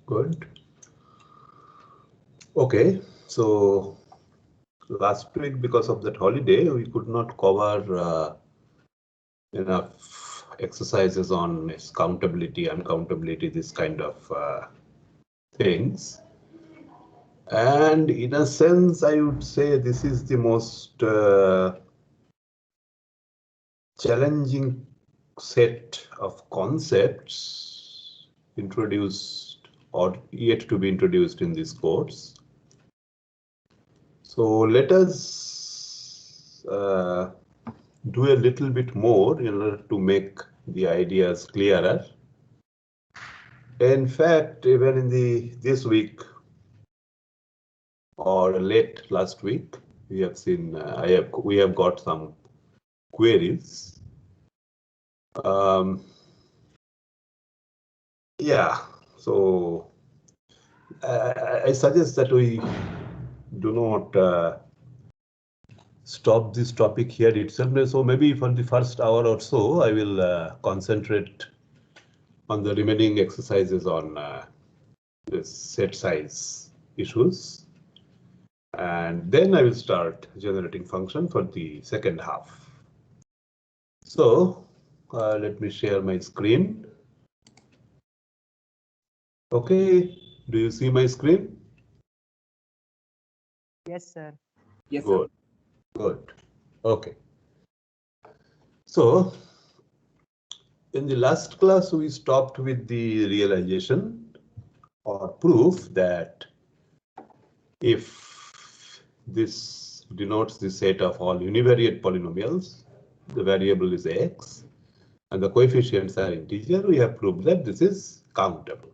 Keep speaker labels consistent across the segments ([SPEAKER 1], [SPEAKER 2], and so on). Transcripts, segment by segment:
[SPEAKER 1] Good. Okay, so last week, because of that holiday, we could not cover enough exercises on countability, uncountability, this kind of things. And in a sense, I would say this is the most challenging set of concepts introduced or yet to be introduced in this course. So let us do a little bit more in order to make the ideas clearer. In fact, even in this week or late last week, we have seen we have got some queries. Yeah, so I suggest that we do not stop this topic here itself. So maybe for the first hour or so, I will concentrate on the remaining exercises on the set size issues. And then I will start generating function for the second half. So let me share my screen. Okay, do you see my screen?
[SPEAKER 2] Yes, sir.
[SPEAKER 3] Yes,
[SPEAKER 1] Good. Good. Okay. So in the last class, we stopped with the realization or proof that if this denotes the set of all univariate polynomials, the variable is x, and the coefficients are integer, we have proved that this is countable.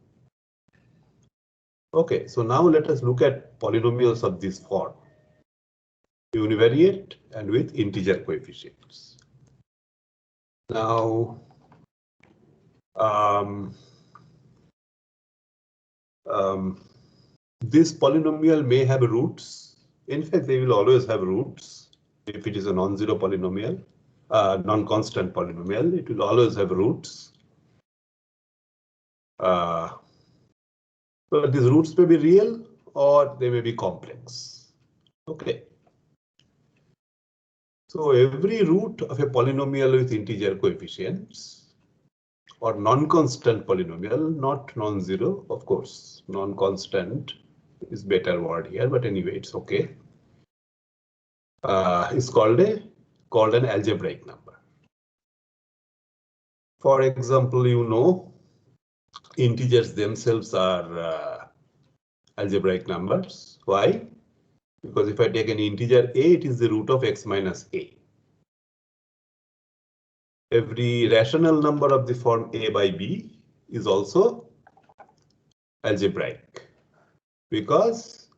[SPEAKER 1] Okay, so now let us look at polynomials of this form, univariate and with integer coefficients. Now, this polynomial may have roots. In fact, they will always have roots. If it is a non-zero polynomial, non-constant polynomial, it will always have roots. But these roots may be real or they may be complex. Okay. So every root of a polynomial with integer coefficients or non-constant polynomial, not non-zero, of course, non-constant is better word here, but anyway, it's okay. Is called an algebraic number. For example, you know, integers themselves are algebraic numbers. Why? Because if I take an integer a, it is the root of x minus a. Every rational number of the form a by b is also algebraic because,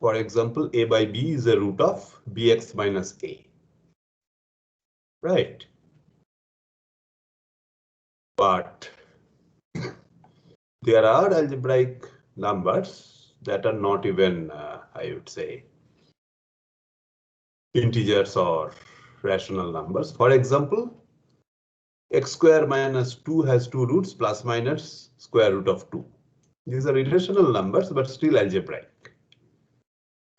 [SPEAKER 1] for example, a by b is a root of bx minus a. Right? But there are algebraic numbers that are not even, I would say, integers or rational numbers. For example, x square minus 2 has two roots, plus minus square root of 2. These are irrational numbers, but still algebraic.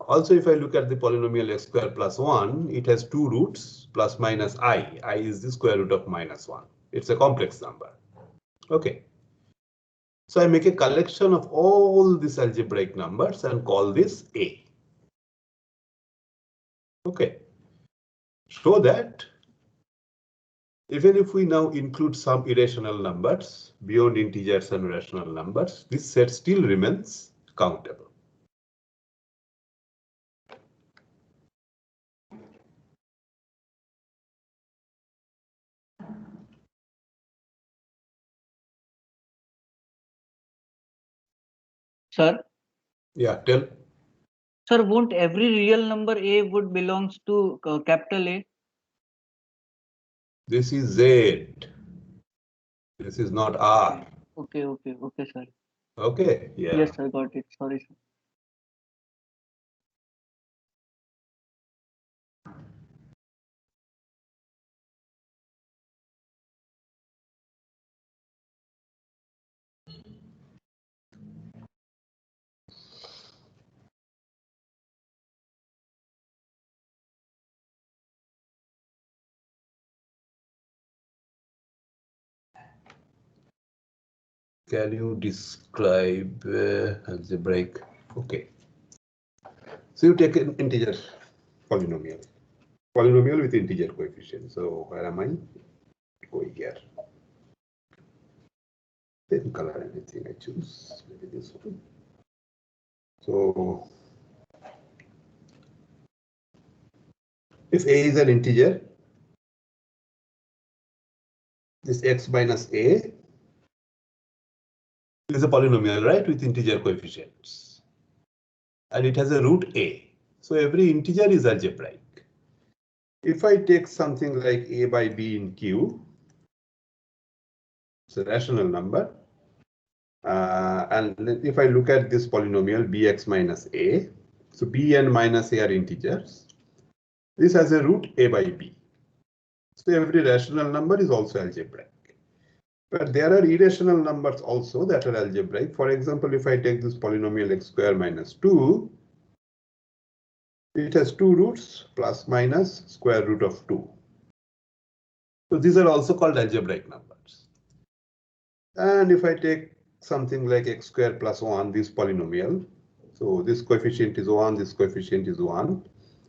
[SPEAKER 1] Also, if I look at the polynomial x square plus 1, it has two roots, plus minus I. I is the square root of minus 1. It's a complex number. Okay. So I make a collection of all these algebraic numbers and call this A. Okay. So that even if we now include some irrational numbers beyond integers and rational numbers, this set still remains countable.
[SPEAKER 2] Sir?
[SPEAKER 1] Yeah, tell.
[SPEAKER 2] Sir, won't every real number a would belongs to capital A?
[SPEAKER 1] This is Z. This is not R.
[SPEAKER 2] Okay, sir.
[SPEAKER 1] Okay, yeah.
[SPEAKER 2] Yes, sir, got it. Sorry, sir.
[SPEAKER 1] Can you describe algebraic? Okay. So you take an integer polynomial with integer coefficient. So where am I going here? Same color, anything I choose, maybe this one. So if a is an integer, this x minus a is a polynomial, right, with integer coefficients. And it has a root a. So every integer is algebraic. If I take something like a by b in Q, it's a rational number. And if I look at this polynomial bx minus a, so b and minus a are integers. This has a root a by b. So every rational number is also algebraic. But there are irrational numbers also that are algebraic. For example, if I take this polynomial x square minus 2, it has two roots plus minus square root of 2. So these are also called algebraic numbers. And if I take something like x square plus 1, this polynomial, so this coefficient is 1, this coefficient is 1.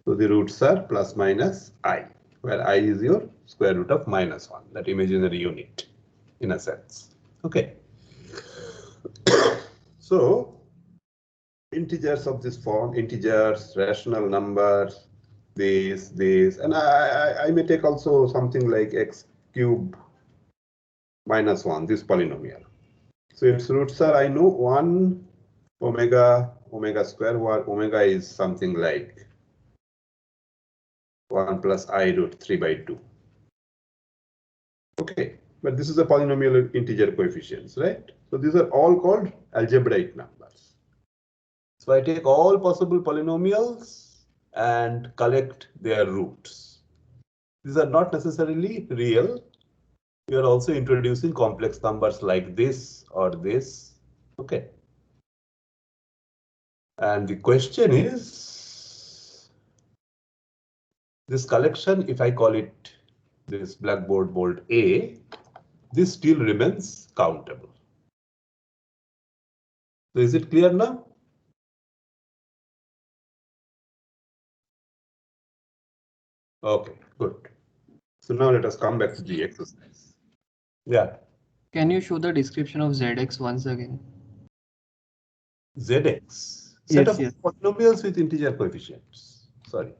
[SPEAKER 1] So the roots are plus minus I, where I is your square root of minus 1, that imaginary unit in a sense. Okay. So integers of this form, integers, rational numbers, this, and I may take also something like x cube minus 1, this polynomial. So its roots are, I know, 1 omega square, where omega is something like 1 plus I root 3 by 2. Okay, but this is a polynomial integer coefficients, right? So these are all called algebraic numbers. So I take all possible polynomials and collect their roots. These are not necessarily real. We are also introducing complex numbers like this or this. Okay. And the question is, this collection, if I call it this blackboard bold A, this still remains countable. So is it clear now? Okay, good. So now let us come back to the exercise. Yeah.
[SPEAKER 3] Can you show the description of ZX once again?
[SPEAKER 1] ZX, set
[SPEAKER 3] Yes,
[SPEAKER 1] of
[SPEAKER 3] yes.
[SPEAKER 1] polynomials with integer coefficients. Sorry.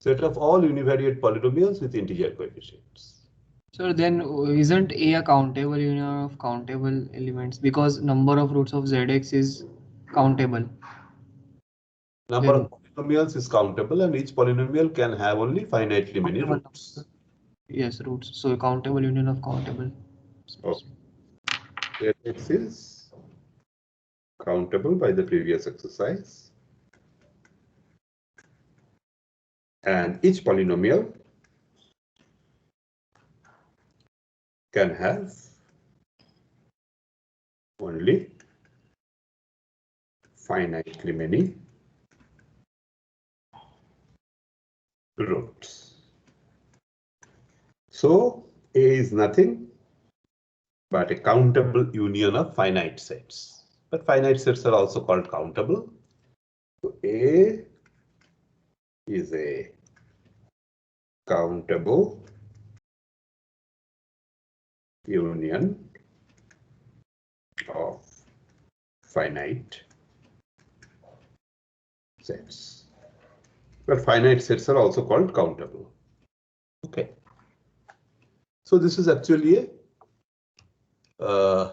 [SPEAKER 1] Set of all univariate polynomials with integer coefficients.
[SPEAKER 3] So then isn't A a countable union of countable elements because number of roots of ZX is countable?
[SPEAKER 1] Number
[SPEAKER 3] Then
[SPEAKER 1] of polynomials is countable and each polynomial can have only finitely many
[SPEAKER 3] countable
[SPEAKER 1] roots.
[SPEAKER 3] Yes, roots. So countable union of countable.
[SPEAKER 1] Okay. ZX is countable by the previous exercise. And each polynomial can have only finitely many roots. So A is nothing but a countable union of finite sets. But finite sets are also called countable. So A is a countable union of finite sets. But finite sets are also called countable. Okay. So this is actually a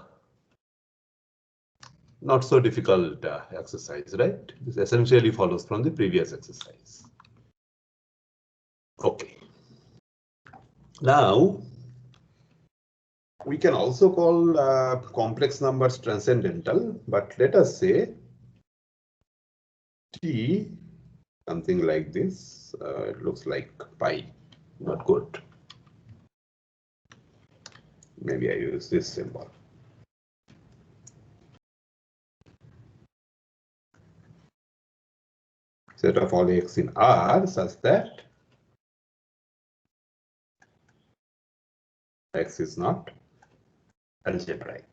[SPEAKER 1] not so difficult exercise, right? This essentially follows from the previous exercise. Okay. Now, we can also call complex numbers transcendental, but let us say T, something like this. It looks like pi, not good. Maybe I use this symbol. Set of all x in R such that x is not algebraic.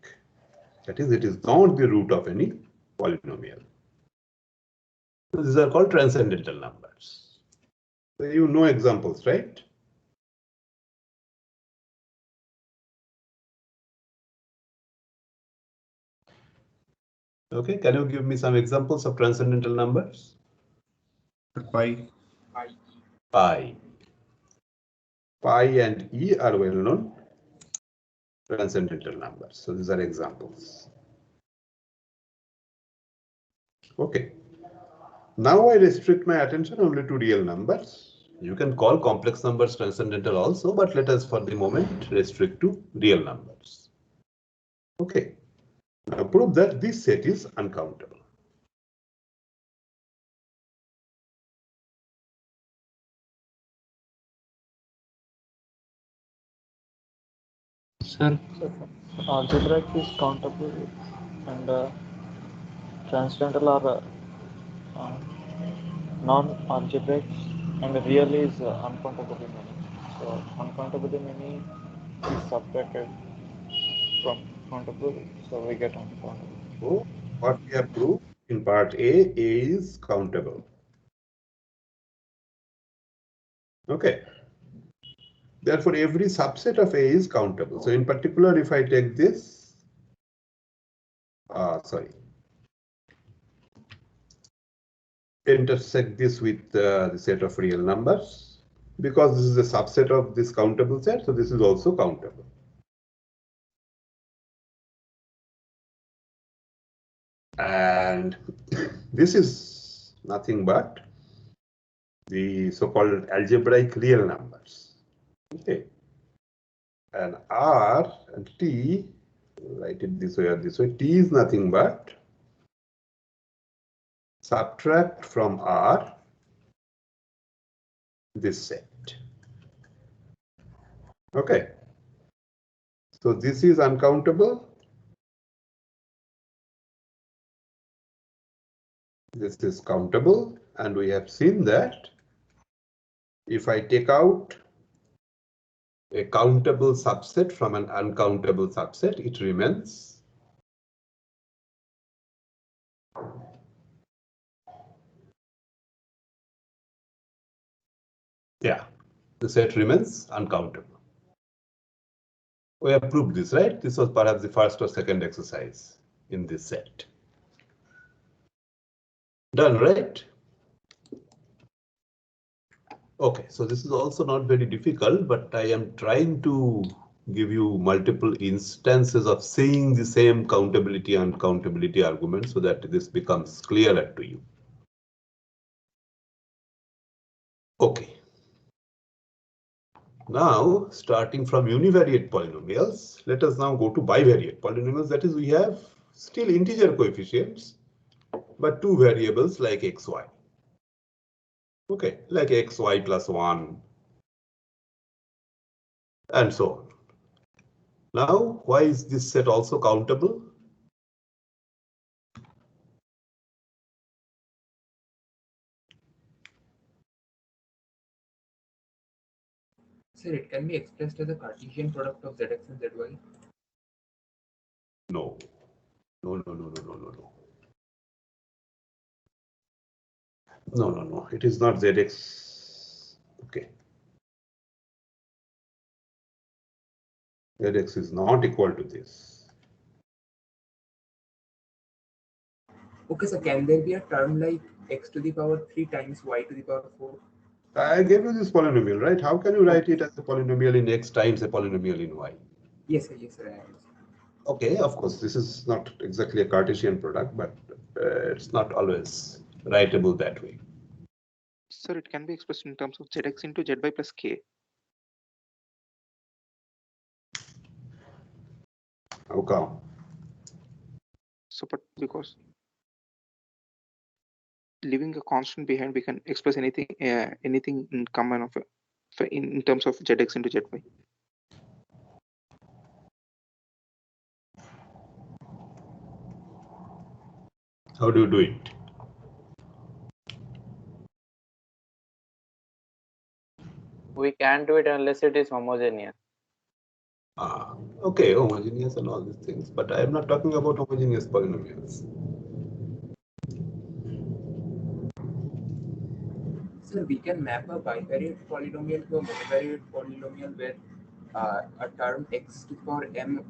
[SPEAKER 1] That is, it is not the root of any polynomial. So these are called transcendental numbers. So you know examples, right? Okay, can you give me some examples of transcendental numbers?
[SPEAKER 4] Pi.
[SPEAKER 1] Pi. Pi and E are well known transcendental numbers. So these are examples. Okay. Now I restrict my attention only to real numbers. You can call complex numbers transcendental also, but let us for the moment restrict to real numbers. Okay. Now prove that this set is uncountable.
[SPEAKER 3] Sir,
[SPEAKER 5] Algebraic is countable and transcendental are non-algebraic and real is uncountably many. So uncountably many is subtracted from countable, so we get uncountable.
[SPEAKER 1] So what we have proved in part A is countable. Okay. Therefore, every subset of A is countable. So in particular, if I take this, intersect this with the set of real numbers, because this is a subset of this countable set, so this is also countable. And this is nothing but the so-called algebraic real numbers. Okay. And R and T, write it this way or this way, T is nothing but subtract from R this set. Okay. So this is uncountable. This is countable, and we have seen that if I take out a countable subset from an uncountable subset, it remains the set remains uncountable. We have proved this, right? This was perhaps the first or second exercise in this set. Done, right? Okay, so this is also not very difficult, but I am trying to give you multiple instances of saying the same countability and uncountability argument so that this becomes clearer to you. Okay. Now, starting from univariate polynomials, let us now go to bivariate polynomials. That is, we have still integer coefficients, but two variables like xy. Okay, like xy plus 1 and so on. Now, why is this set also countable?
[SPEAKER 4] Sir, it can be expressed as a Cartesian product of Zx and Zy.
[SPEAKER 1] No. No. No. It is not Zx. Okay. Zx is not equal to this.
[SPEAKER 4] Okay, so can there be a term like x to the power 3 times y to the power 4?
[SPEAKER 1] I gave you this polynomial, right? How can you write it as a polynomial in x times a polynomial in y?
[SPEAKER 4] Yes, sir, I understand.
[SPEAKER 1] Okay, of course, this is not exactly a Cartesian product, but it's not always writable that way.
[SPEAKER 6] Sir, it can be expressed in terms of zx into zy plus k.
[SPEAKER 1] How come?
[SPEAKER 6] So, but because leaving a constant behind, we can express anything in common of in terms of zx into zy.
[SPEAKER 1] How do you do it?
[SPEAKER 5] We can't do it unless it is homogeneous.
[SPEAKER 1] Okay, homogeneous and all these things, but I am not talking about homogeneous polynomials.
[SPEAKER 4] Sir, we can map a bivariate polynomial to a monivariate polynomial where a term x to the power m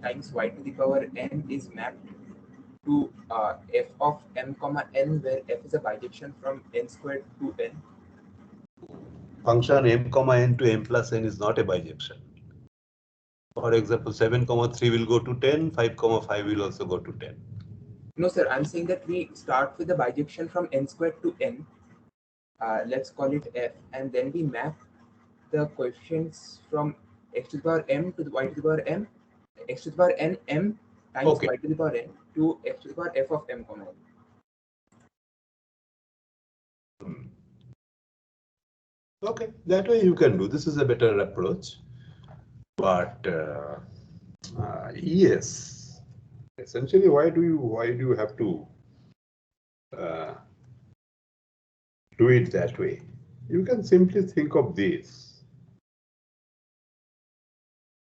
[SPEAKER 4] times y to the power n is mapped to f of m comma n, where f is a bijection from n squared to n.
[SPEAKER 1] Function m comma n to m plus n is not a bijection. For example, 7 comma 3 will go to 10, 5 comma 5 will also go to 10.
[SPEAKER 4] No, sir, I'm saying that we start with the bijection from n squared to n. Let's call it f, and then we map the coefficients from x to the power m to the y to the power m, x to the power n m times
[SPEAKER 1] Okay.
[SPEAKER 4] y to the power n to x to the power f of m comma n.
[SPEAKER 1] Okay, that way you can do. This is a better approach. But yes, essentially, why do you have to do it that way? You can simply think of this.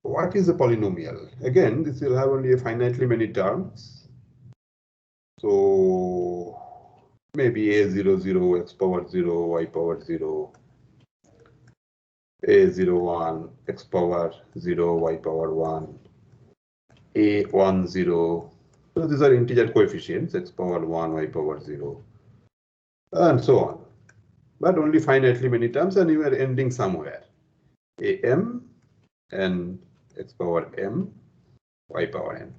[SPEAKER 1] What is a polynomial? Again, this will have only a finitely many terms. So maybe a0, 0, x power 0, y power 0, a0, 1, x power 0, y power 1, a1, 0. So these are integer coefficients, x power 1, y power 0, and so on. But only finitely many terms, and you are ending somewhere. Am and x power m, y power n.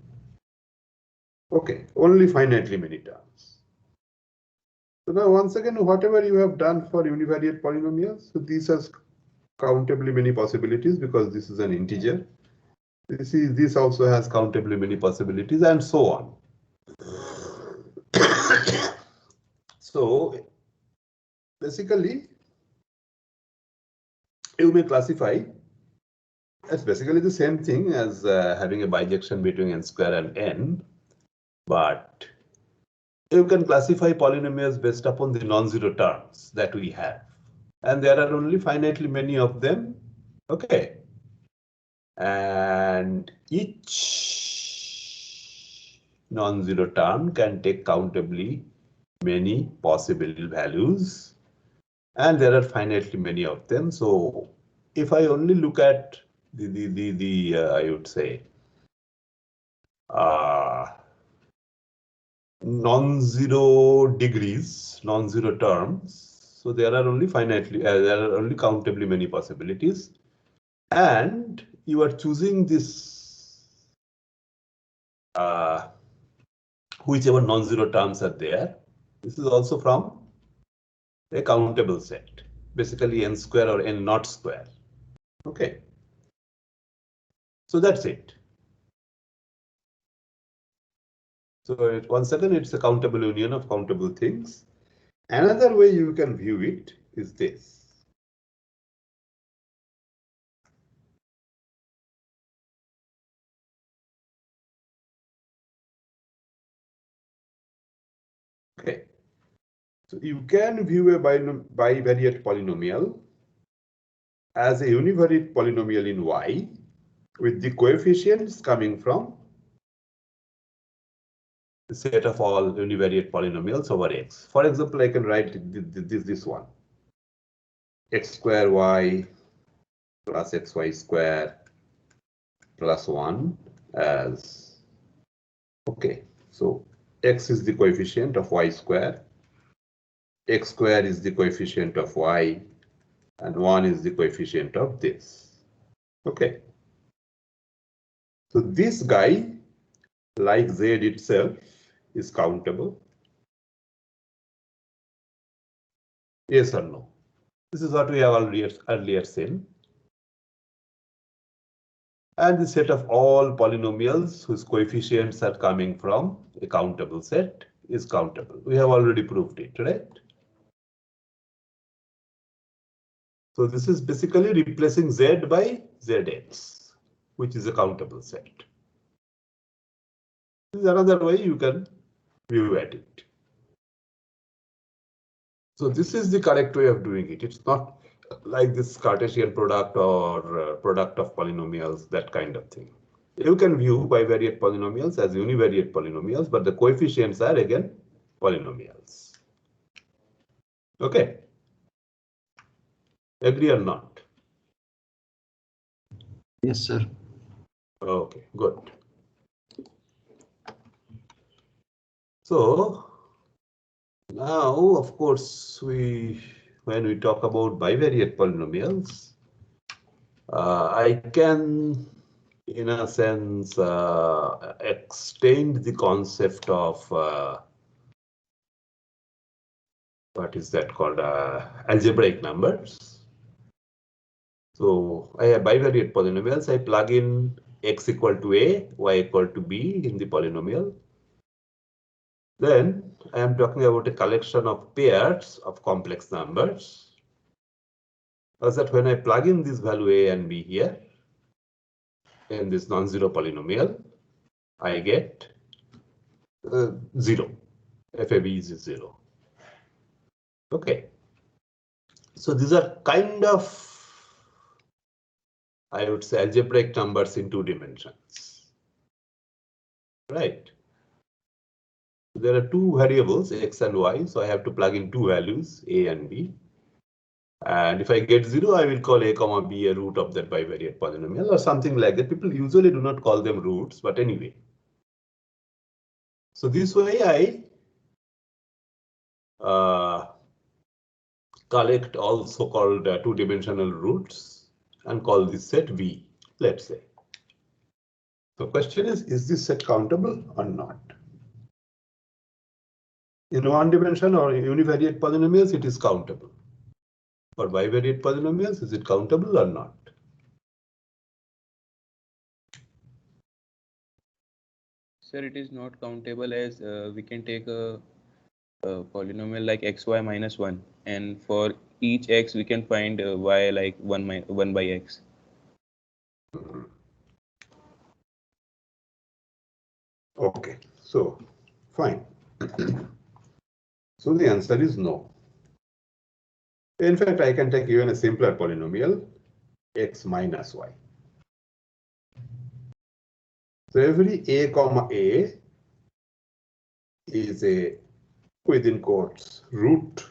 [SPEAKER 1] Okay, only finitely many terms. So now once again, whatever you have done for univariate polynomials, so this has countably many possibilities because this is an integer. This also has countably many possibilities, and so on. So basically, you may classify. It's basically the same thing as having a bijection between n square and n, but you can classify polynomials based upon the non-zero terms that we have, and there are only finitely many of them. Okay, and each non-zero term can take countably many possible values, and there are finitely many of them. So if I only look at the I would say non-zero degrees, non-zero terms, so there are only finitely there are only countably many possibilities, and you are choosing this whichever non-zero terms are there. This is also from a countable set, basically n square or n naught square. Okay, so that's it. So once again, it's a countable union of countable things. Another way you can view it is this. Okay, so you can view a bivariate polynomial as a univariate polynomial in Y with the coefficients coming from the set of all univariate polynomials over X. For example, I can write this one, x square y plus xy square plus 1 as, okay, so x is the coefficient of y square, x square is the coefficient of y, and 1 is the coefficient of this. Okay, so this guy, like z itself, is countable. Yes or no? This is what we have earlier seen. And the set of all polynomials whose coefficients are coming from a countable set is countable. We have already proved it, right? So this is basically replacing z by zx, which is a countable set. This is another way you can view at it. So this is the correct way of doing it. It's not like this Cartesian product or product of polynomials, that kind of thing. You can view bivariate polynomials as univariate polynomials, but the coefficients are again polynomials. Okay. Agree or not?
[SPEAKER 3] Yes, sir.
[SPEAKER 1] Okay, good. So now, of course, when we talk about bivariate polynomials, I can, in a sense, extend the concept of what is that called, algebraic numbers. So I have bivariate polynomials. I plug in x equal to a, y equal to b in the polynomial. Then I am talking about a collection of pairs of complex numbers. Such that when I plug in this value a and b here in this non-zero polynomial, I get 0. FAB is 0. Okay. So these are kind of, I would say, algebraic numbers in 2 dimensions. Right. There are 2 variables, x and y, so I have to plug in 2 values, a and b. And if I get 0, I will call a comma b a root of that bivariate polynomial or something like that. People usually do not call them roots, but anyway. So this way I collect all so-called 2-dimensional roots and call this set V, let's say. The question is this set countable or not? In 1 dimension or univariate polynomials, it is countable. For bivariate polynomials, is it countable or not?
[SPEAKER 7] Sir, it is not countable as we can take a polynomial like xy minus 1, and for each x we can find y like 1 by x.
[SPEAKER 1] Okay, so fine. So the answer is no. In fact, I can take even a simpler polynomial, x minus y. So every a comma a is a, within quotes, root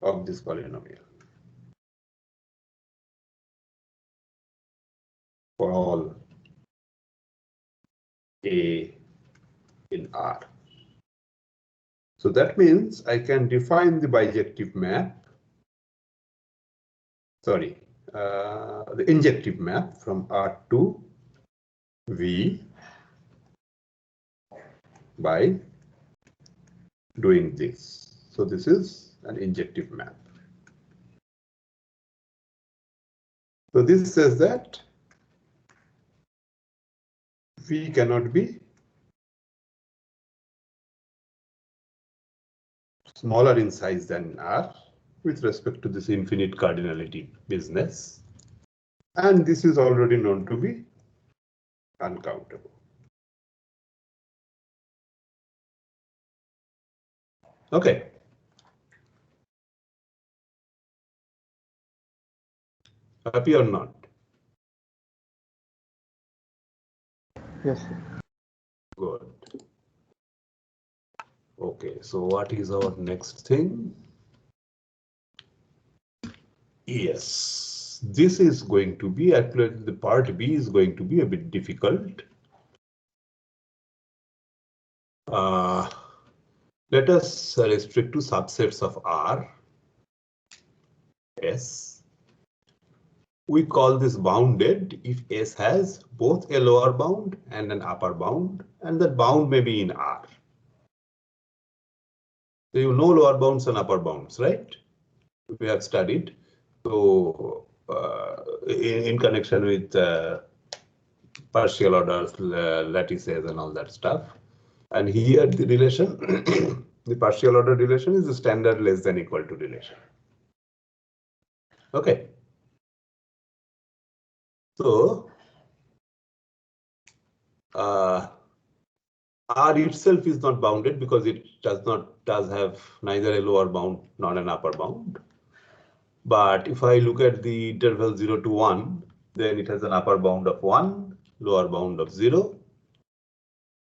[SPEAKER 1] of this polynomial for all a in R. So that means I can define the bijective map, the injective map from R to V by doing this. So this is an injective map. So this says that V cannot be smaller in size than R with respect to this infinite cardinality business. And this is already known to be uncountable. Okay. Happy or not?
[SPEAKER 5] Yes, sir.
[SPEAKER 1] Good. Okay, so what is our next thing? Yes, this is going to be, actually the part B is going to be a bit difficult. Let us restrict to subsets of R. S. We call this bounded if S has both a lower bound and an upper bound, and that bound may be in R. So you know lower bounds and upper bounds, right? We have studied. So in connection with partial orders, lattices and all that stuff. And here the relation, the partial order relation is the standard less than equal to relation. Okay. So R itself is not bounded because it does have neither a lower bound nor an upper bound. But if I look at the interval 0 to 1, then it has an upper bound of 1, lower bound of 0.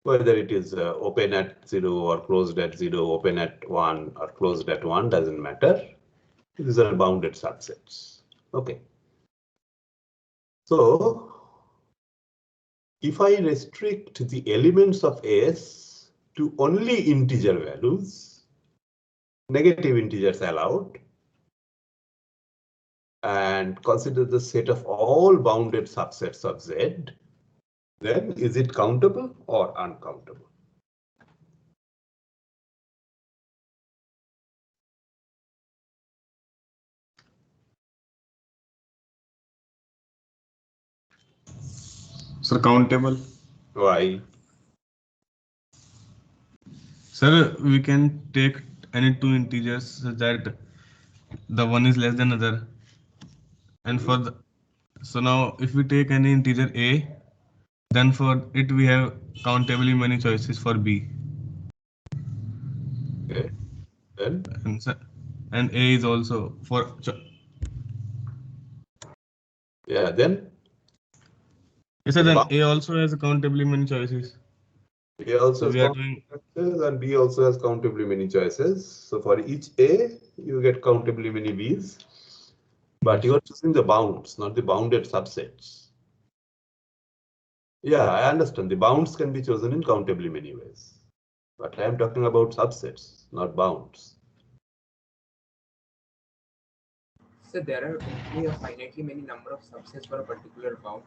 [SPEAKER 1] Whether it is open at 0 or closed at 0, open at 1 or closed at 1 doesn't matter. These are bounded subsets. Okay. So if I restrict the elements of S to only integer values, negative integers allowed, and consider the set of all bounded subsets of Z, then is it countable or uncountable?
[SPEAKER 8] Sir, countable.
[SPEAKER 1] Why?
[SPEAKER 8] Sir, we can take any two integers such that the one is less than other. And for the, so now if we take any integer a, then for it we have countably many choices for b.
[SPEAKER 1] Okay. Then
[SPEAKER 8] And a is also for
[SPEAKER 1] yeah, then
[SPEAKER 8] yes, sir, then a also has countably many choices.
[SPEAKER 1] A also
[SPEAKER 8] So we
[SPEAKER 1] has
[SPEAKER 8] are doing
[SPEAKER 1] choices and B also has countably many choices. So for each A, you get countably many B's. But you are choosing the bounds, not the bounded subsets. Yeah, I understand. The bounds can be chosen in countably many ways. But I am talking about subsets, not bounds.
[SPEAKER 4] So there are only a finitely many number of subsets for a particular bound.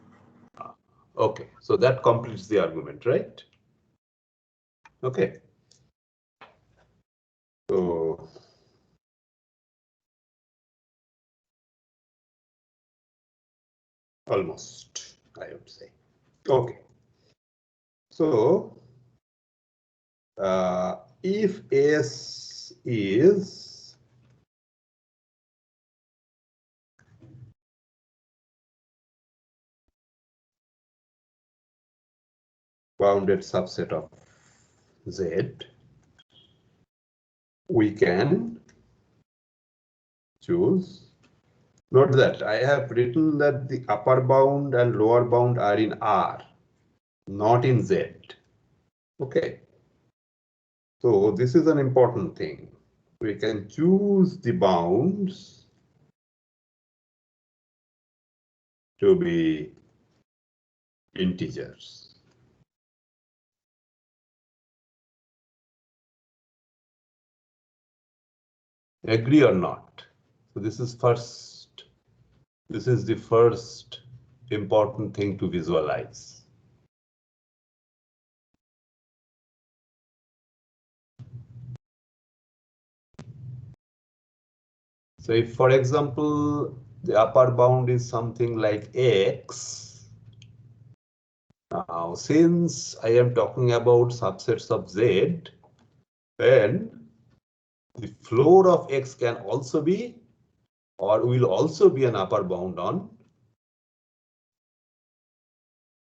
[SPEAKER 1] Okay, so that completes the argument, right? Okay. So almost, I would say. Okay. So if S is bounded subset of Z, we can choose. Note that I have written that the upper bound and lower bound are in R, not in Z. Okay. So this is an important thing. We can choose the bounds to be integers. Agree or not? So this is the first important thing to visualize. So if, for example, the upper bound is something like X, now since I am talking about subsets of Z, then the floor of X can also be, or will also be, an upper bound on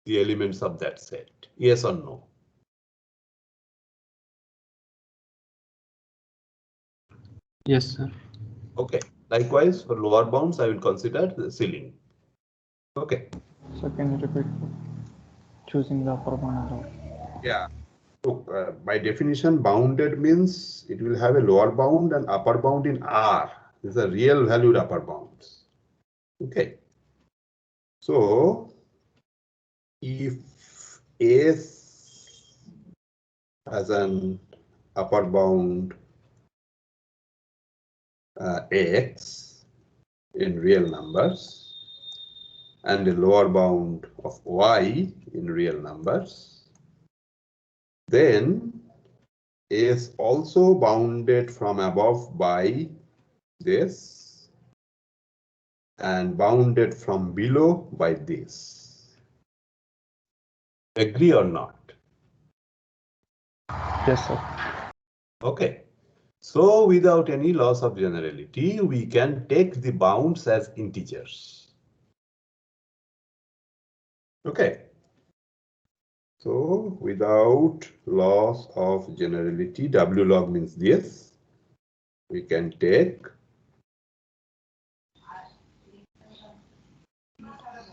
[SPEAKER 1] the elements of that set. Yes or no?
[SPEAKER 3] Yes, sir.
[SPEAKER 1] Okay. Likewise, for lower bounds, I will consider the ceiling. Okay.
[SPEAKER 5] So can you repeat choosing the upper bound and lower?
[SPEAKER 1] Yeah. So by definition, bounded means it will have a lower bound and upper bound in R. These are real valued upper bounds. Okay. So if S has an upper bound X in real numbers and a lower bound of Y in real numbers, then is also bounded from above by this and bounded from below by this. Agree or not?
[SPEAKER 5] Yes, sir.
[SPEAKER 1] Okay. So without any loss of generality, we can take the bounds as integers. Okay. So without loss of generality, W log means this. We can take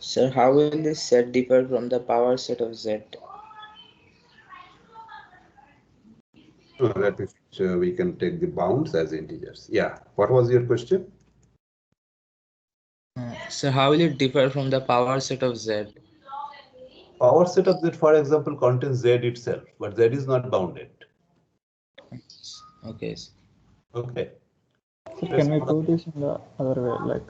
[SPEAKER 9] Sir, how will this set differ from the power set of Z?
[SPEAKER 1] That is, we can take the bounds as integers. Yeah. What was your question?
[SPEAKER 9] So how will it differ from the power set of Z?
[SPEAKER 1] Power set of Z, for example, contains Z itself, but Z is not bounded.
[SPEAKER 9] Okay.
[SPEAKER 1] Okay.
[SPEAKER 5] So can we prove this in the other way? Like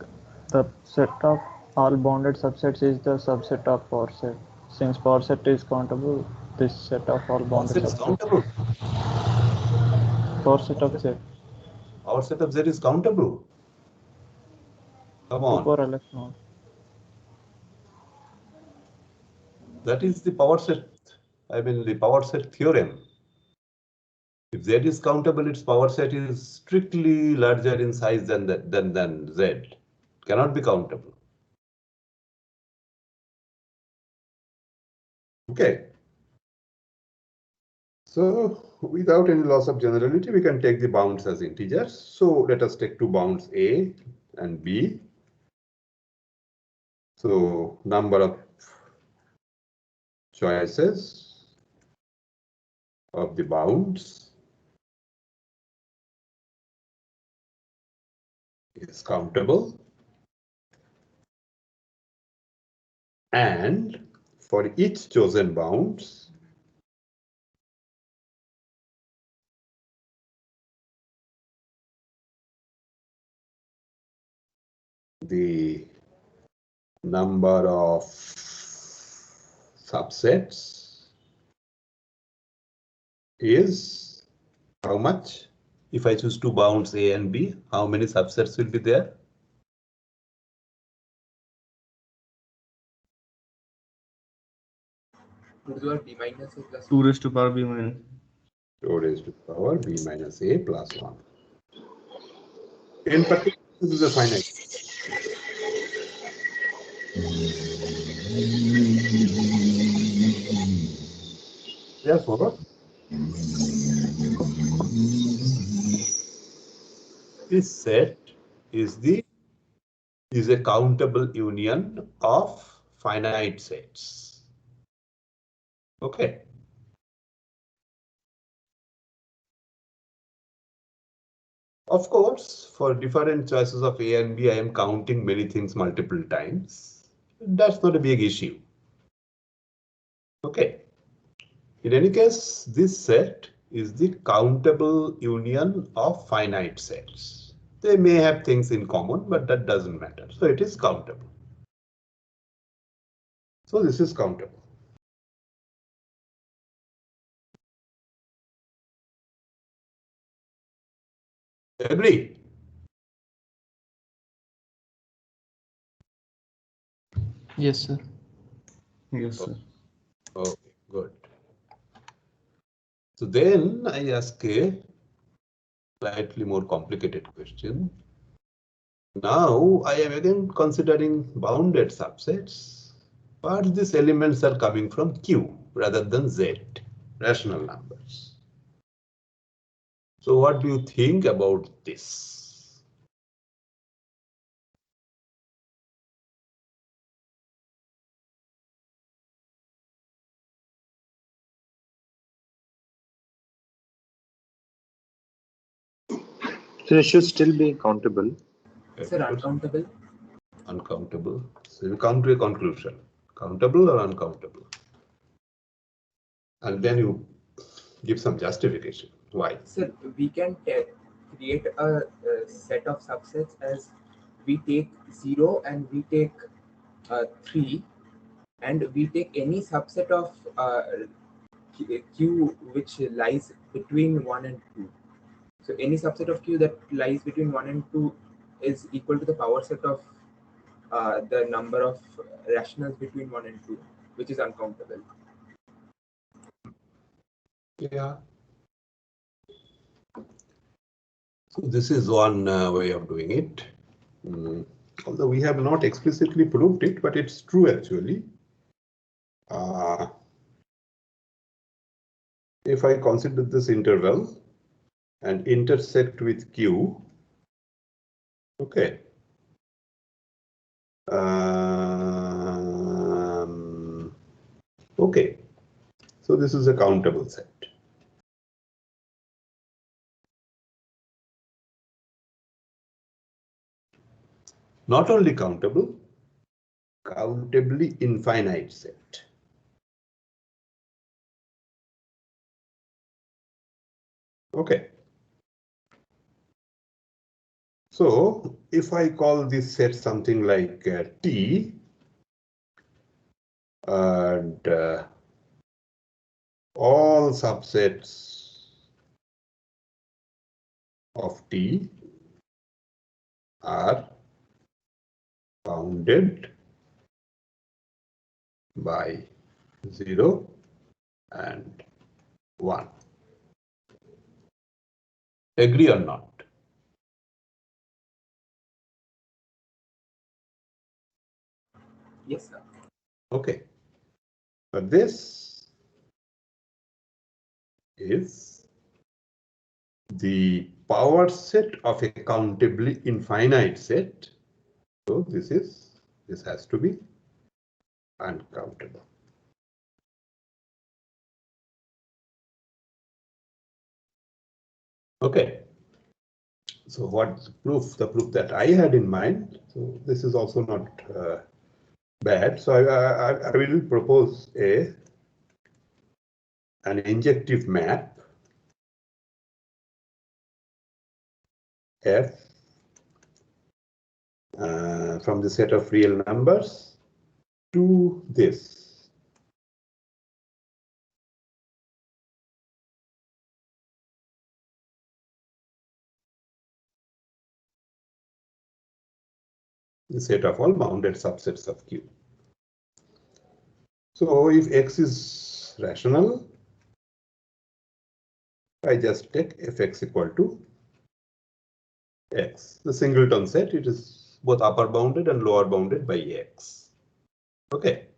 [SPEAKER 5] the set of all bounded subsets is the subset of power set. Since power set is countable, this set of all bounded
[SPEAKER 1] Power set is
[SPEAKER 5] subsets.
[SPEAKER 1] countable.
[SPEAKER 5] Power set of Z.
[SPEAKER 1] Power set of Z is countable. Come
[SPEAKER 5] 2
[SPEAKER 1] on.
[SPEAKER 5] power LF node.
[SPEAKER 1] That is the power set. I mean, the power set theorem. If Z is countable, its power set is strictly larger in size than Z. It cannot be countable. Okay. So without any loss of generality, we can take the bounds as integers. So let us take two bounds A and B. So number of choices of the bounds is countable, and for each chosen bounds, the number of subsets is how much? If I choose two bounds A and B, how many subsets will be there?
[SPEAKER 4] B minus A plus
[SPEAKER 8] 2 raised to power B minus.
[SPEAKER 1] 2 raised to the power B minus A plus 1. In particular, this is a finite. Therefore, this set is a countable union of finite sets. Okay. Of course, for different choices of A and B, I am counting many things multiple times. That's not a big issue. Okay. In any case, this set is the countable union of finite sets. They may have things in common, but that doesn't matter. So it is countable. So this is countable. Agree?
[SPEAKER 3] Yes, sir.
[SPEAKER 8] Yes, sir.
[SPEAKER 1] Okay, good. So then I ask a slightly more complicated question. Now I am again considering bounded subsets, but these elements are coming from Q rather than Z, rational numbers. So what do you think about this?
[SPEAKER 6] So it should still be countable.
[SPEAKER 4] Sir, uncountable.
[SPEAKER 1] Uncountable. So you come to a conclusion. Countable or uncountable? And then you give some justification. Why?
[SPEAKER 4] Sir, we can create a set of subsets as we take 0 and we take 3, and we take any subset of Q which lies between 1 and 2. So any subset of Q that lies between 1 and 2 is equal to the power set of the number of rationals between 1 and 2, which is uncountable.
[SPEAKER 1] Yeah. So this is one way of doing it. Although we have not explicitly proved it, but it's true actually. If I consider this interval and intersect with Q, okay. Okay, so this is a countable set. Not only countable, countably infinite set. Okay. So if I call this set something like T, and all subsets of T are bounded by 0 and 1. Agree or not?
[SPEAKER 4] Yes, sir.
[SPEAKER 1] Okay. But this is the power set of a countably infinite set. So this has to be uncountable. Okay. So what's the proof? The proof that I had in mind. So this is also not bad. So I will propose an injective map F from the set of real numbers to this. The set of all bounded subsets of Q. So if X is rational, I just take Fx equal to X. The singleton set, it is both upper bounded and lower bounded by X. Okay.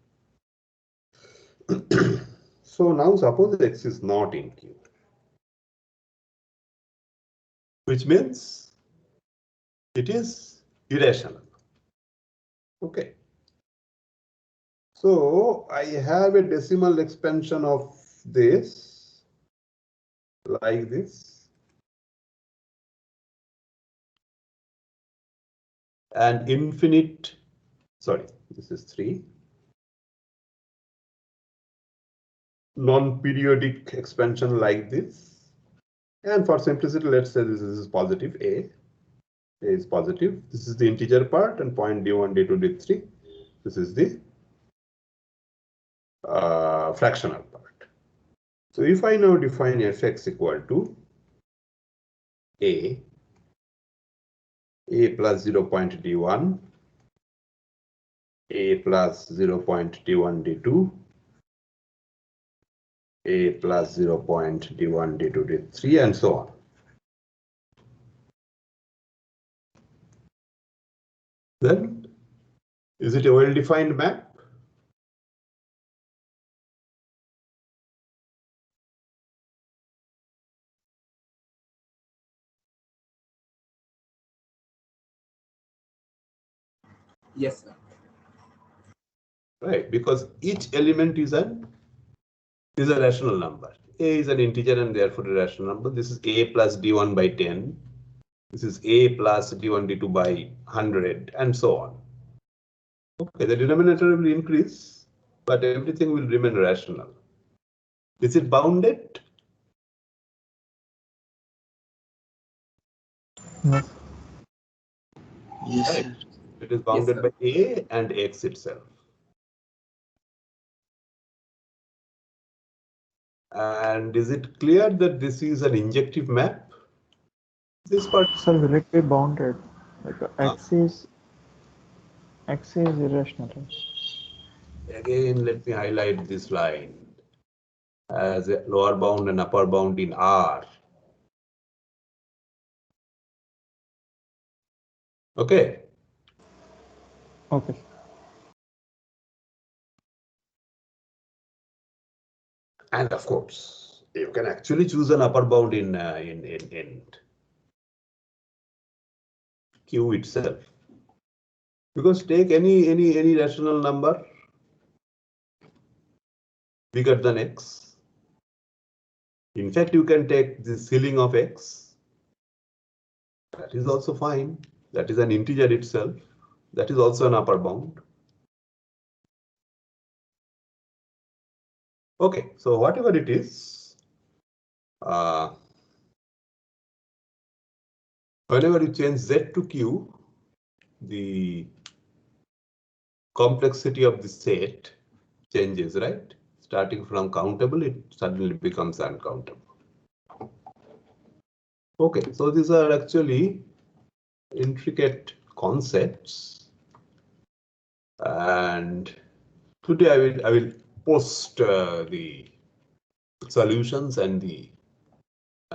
[SPEAKER 1] So now suppose X is not in Q, which means it is irrational. Okay. So I have a decimal expansion of this like this. And infinite, sorry, this is 3. Non-periodic expansion like this. And for simplicity, let's say this is positive A. A is positive. This is the integer part, and point D1, D2, D3. This is the fractional part. So if I now define Fx equal to A plus 0.D1, A plus 0.D1, D2, A plus 0.D1, D2, D3, and so on. Then, is it a well-defined map?
[SPEAKER 4] Yes, sir.
[SPEAKER 1] Right, because each element is a rational number. A is an integer and therefore a rational number. This is A plus D1 by 10. This is A plus D1, D2 by 100, and so on. Okay, the denominator will increase, but everything will remain rational. Is it bounded?
[SPEAKER 5] Yes.
[SPEAKER 9] Yes,
[SPEAKER 1] Right.
[SPEAKER 9] sir.
[SPEAKER 1] It is bounded
[SPEAKER 4] sir.
[SPEAKER 1] by A and X itself. And is it clear that this is an injective map? This part.
[SPEAKER 5] Sir, will it be bounded? Like X is irrational.
[SPEAKER 1] Again, let me highlight this line as a lower bound and upper bound in R. Okay.
[SPEAKER 5] Okay.
[SPEAKER 1] And of course, you can actually choose an upper bound in Q itself. Because take any rational number, bigger than x. In fact, you can take the ceiling of x. That is also fine. That is an integer itself. That is also an upper bound. Okay, so whatever it is, whenever you change z to q, the complexity of the set changes, right? Starting from countable, it suddenly becomes uncountable. Okay, so these are actually intricate concepts, and today I will post the solutions and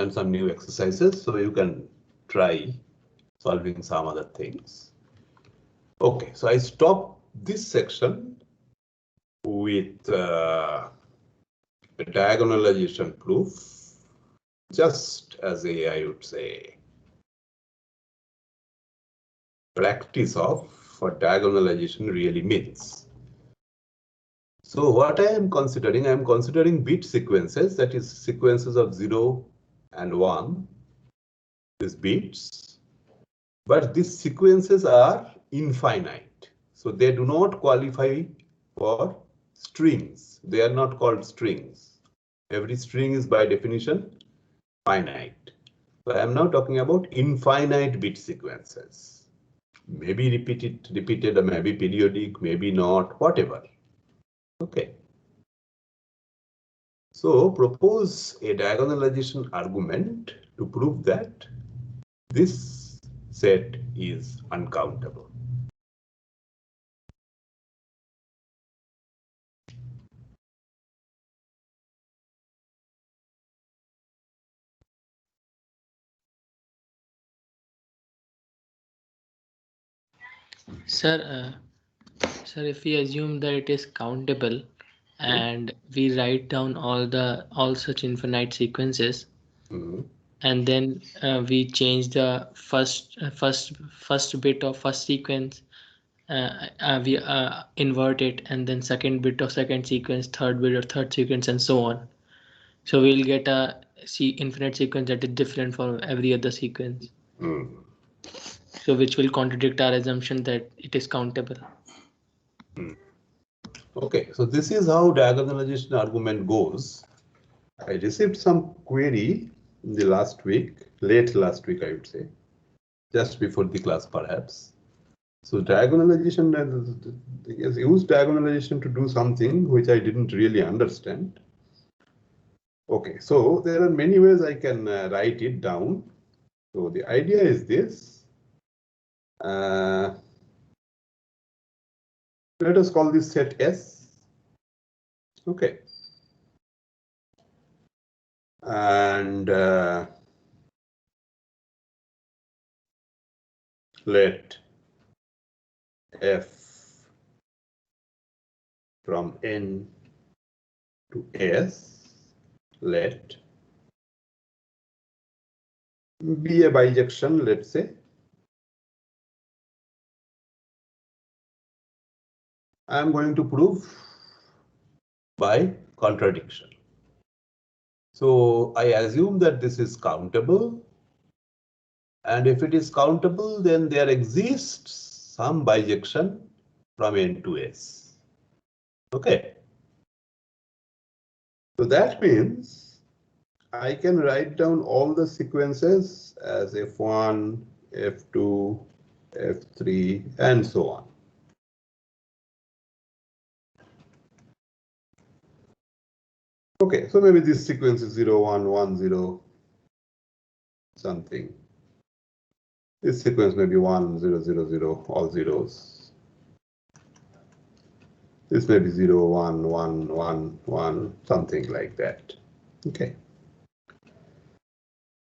[SPEAKER 1] some new exercises, so you can try solving some other things. Okay, so I stop this section with a diagonalization proof, just as I would say, practice of what diagonalization really means. So what I am considering bit sequences, that is sequences of 0 and 1, these bits, but these sequences are infinite. So they do not qualify for strings. They are not called strings. Every string is by definition finite. So I am now talking about infinite bit sequences. Maybe repeated, or maybe periodic, maybe not, whatever. Okay. So propose a diagonalization argument to prove that this set is uncountable.
[SPEAKER 10] Sir, if we assume that it is countable and we write down all such infinite sequences, and then we change the first bit of first sequence, we invert it, and then second bit of second sequence, third bit of third sequence, and so on. So we'll get a infinite sequence that is different for every other sequence. So which will contradict our assumption that it is countable.
[SPEAKER 1] Okay, so this is how diagonalization argument goes. I received some query in the last week, late last week, I would say, just before the class perhaps. So diagonalization, use diagonalization to do something which I didn't really understand. Okay, so there are many ways I can write it down. So the idea is this. Let us call this set S. Okay. And let F from N to S, let be a bijection, let's say. I am going to prove by contradiction. So I assume that this is countable. And if it is countable, then there exists some bijection from N to S. Okay. So that means I can write down all the sequences as F1, F2, F3, and so on. Okay, so maybe this sequence is 0, 1, 1, 0, something. This sequence may be 1, 0, 0, 0, all zeros. This may be 0, 1, 1, 1, 1, something like that. Okay.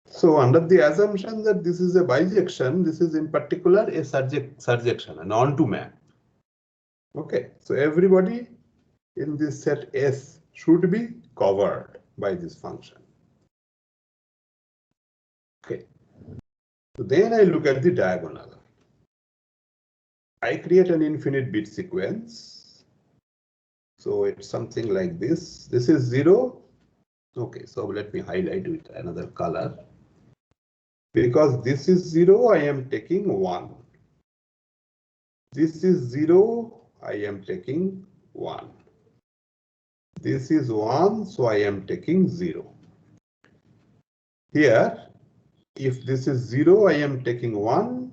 [SPEAKER 1] So under the assumption that this is a bijection, this is in particular a surjection, an onto map. Okay, so everybody in this set S should be covered by this function. Okay, so then I look at the diagonal. I create an infinite bit sequence. So it's something like this. This is 0. Okay, so let me highlight with another color. Because this is 0, I am taking 1. This is 0, I am taking 1. This is 1, so I am taking 0. Here, if this is 0, I am taking 1.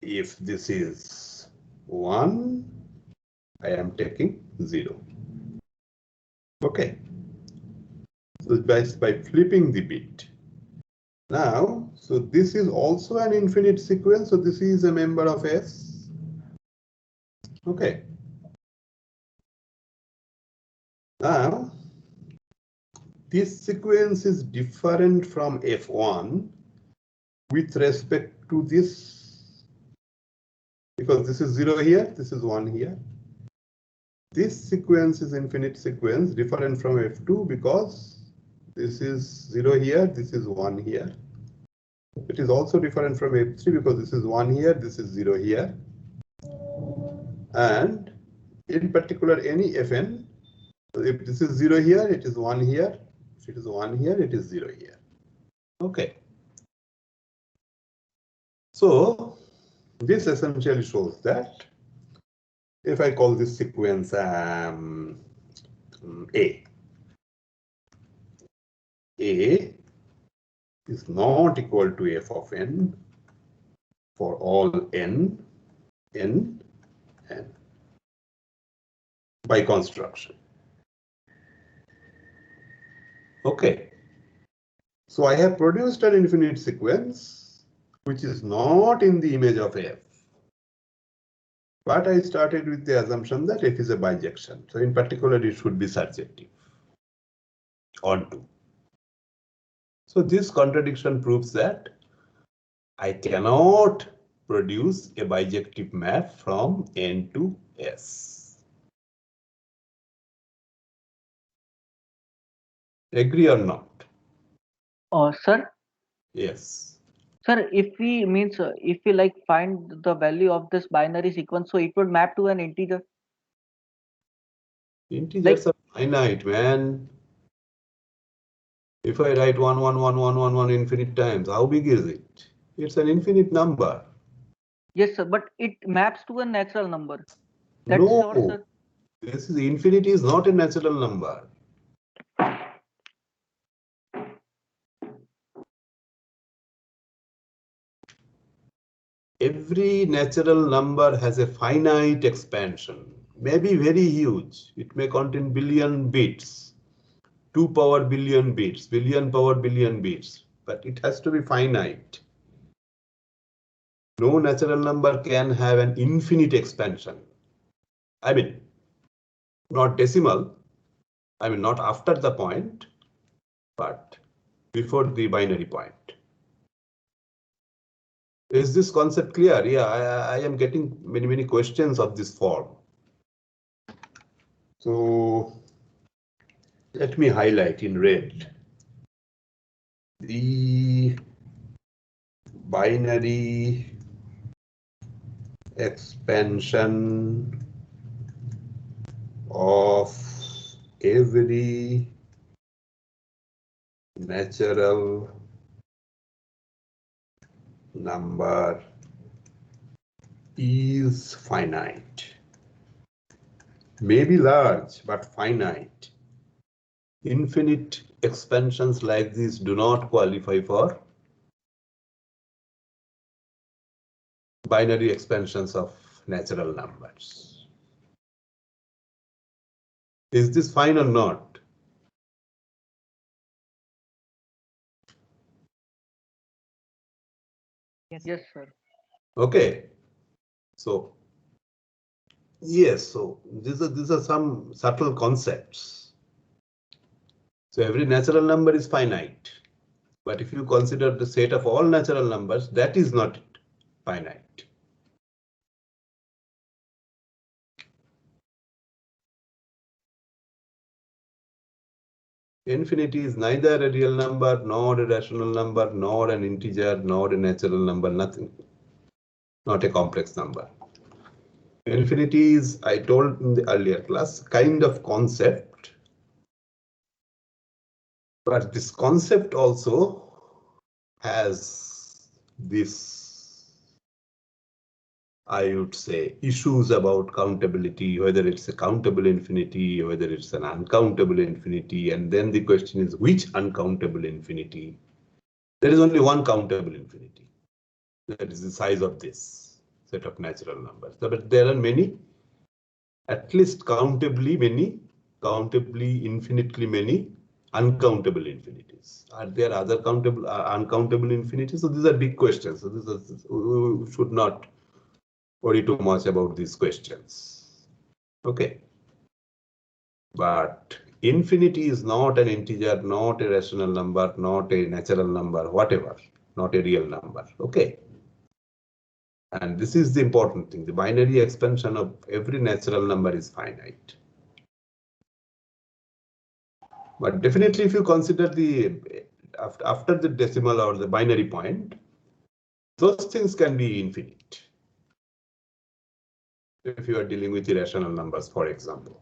[SPEAKER 1] If this is 1, I am taking 0. Okay. So by flipping the bit. Now, so this is also an infinite sequence. So this is a member of S. Okay. Now, this sequence is different from F1 with respect to this, because this is 0 here, this is 1 here. This sequence is infinite sequence different from F2 because this is 0 here, this is 1 here. It is also different from F3 because this is 1 here, this is 0 here. And in particular, any Fn, if this is 0 here, it is 1 here. If it is 1 here, it is 0 here. Okay. So this essentially shows that if I call this sequence A is not equal to f of n for all n by construction. Okay. So I have produced an infinite sequence which is not in the image of f. But I started with the assumption that f is a bijection. So in particular, it should be surjective onto. So this contradiction proves that I cannot produce a bijective map from N to S. Agree or not?
[SPEAKER 2] Sir,
[SPEAKER 1] Yes.
[SPEAKER 2] sir, if we like find the value of this binary sequence, so it would map to an integer.
[SPEAKER 1] Integers are finite, man. If I write 1, 1, 1, 1, 1, 1 infinite times, how big is it? It's an infinite number.
[SPEAKER 2] Yes, sir, but it maps to a natural number. That's
[SPEAKER 1] No,
[SPEAKER 2] sure, sir.
[SPEAKER 1] this is infinity is not a natural number. Every natural number has a finite expansion, maybe very huge. It may contain billion bits, 2 power billion bits, billion power billion bits, but it has to be finite. No natural number can have an infinite expansion. I mean, not decimal, I mean, not after the point, but before the binary point. Is this concept clear? Yeah, I am getting many questions of this form. So let me highlight in red the binary expansion of every natural number is finite. Maybe large, but finite. Infinite expansions like this do not qualify for binary expansions of natural numbers. Is this fine or not?
[SPEAKER 2] Yes, sir.
[SPEAKER 1] Okay. So yes, so these are some subtle concepts. So every natural number is finite, but if you consider the set of all natural numbers, that is not finite. Infinity is neither a real number, nor a rational number, nor an integer, nor a natural number, nothing. Not a complex number. Infinity is, I told in the earlier class, kind of concept. But this concept also has this, I would say, issues about countability, whether it's a countable infinity, whether it's an uncountable infinity. And then the question is, which uncountable infinity? There is only one countable infinity. That is the size of this set of natural numbers. But there are many, at least countably many, countably infinitely many uncountable infinities. Are there other countable, uncountable infinities? So these are big questions. So we should not worry too much about these questions. Okay. But infinity is not an integer, not a rational number, not a natural number, whatever, not a real number. Okay. And this is the important thing. The binary expansion of every natural number is finite. But definitely, if you consider the after the decimal or the binary point, those things can be infinite. If you are dealing with irrational numbers, for example.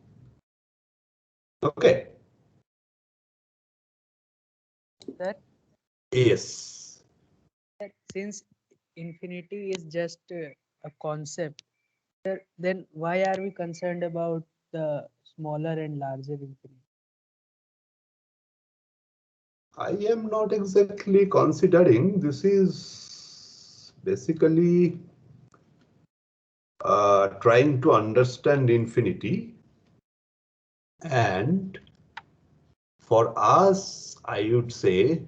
[SPEAKER 1] Okay.
[SPEAKER 11] Sir?
[SPEAKER 1] Yes.
[SPEAKER 11] Since infinity is just a concept, then why are we concerned about the smaller and larger infinity?
[SPEAKER 1] I am not exactly considering. This is basically trying to understand infinity. And for us, I would say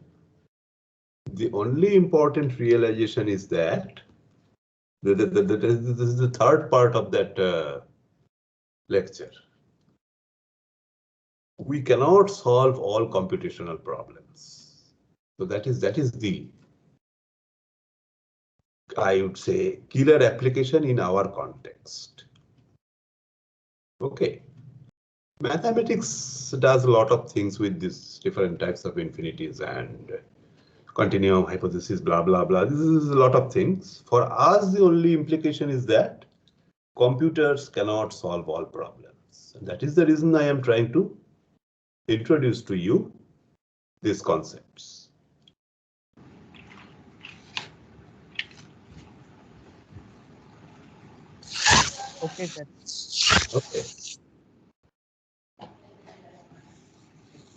[SPEAKER 1] the only important realization is that this is the third part of that lecture. We cannot solve all computational problems. So that is the, I would say, killer application in our context. Okay. Mathematics does a lot of things with these different types of infinities and continuum hypothesis, blah, blah, blah. This is a lot of things. For us, the only implication is that computers cannot solve all problems. And that is the reason I am trying to introduce to you these concepts.
[SPEAKER 11] Okay, sir.
[SPEAKER 1] Okay.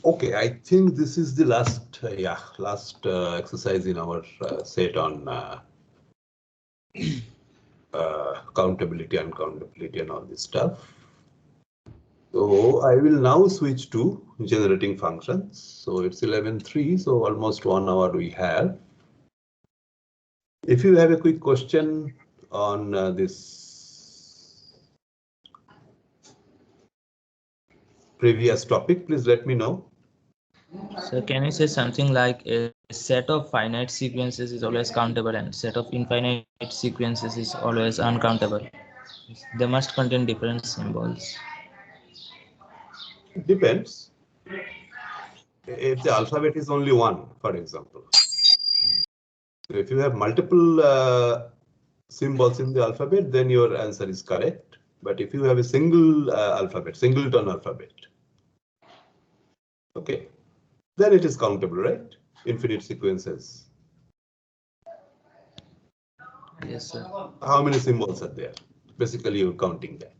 [SPEAKER 1] Okay, I think this is the last, exercise in our set on countability, uncountability, and all this stuff. So I will now switch to generating functions. So it's 11:03, so almost 1 hour we have. If you have a quick question on this previous topic, please let me know.
[SPEAKER 9] So can you say something like a set of finite sequences is always countable and set of infinite sequences is always uncountable? They must contain different symbols.
[SPEAKER 1] It depends. If the alphabet is only one, for example. So if you have multiple symbols in the alphabet, then your answer is correct. But if you have a single alphabet, singleton alphabet, okay, then it is countable, right? Infinite sequences.
[SPEAKER 9] Yes, sir.
[SPEAKER 1] How many symbols are there? Basically, you're counting that.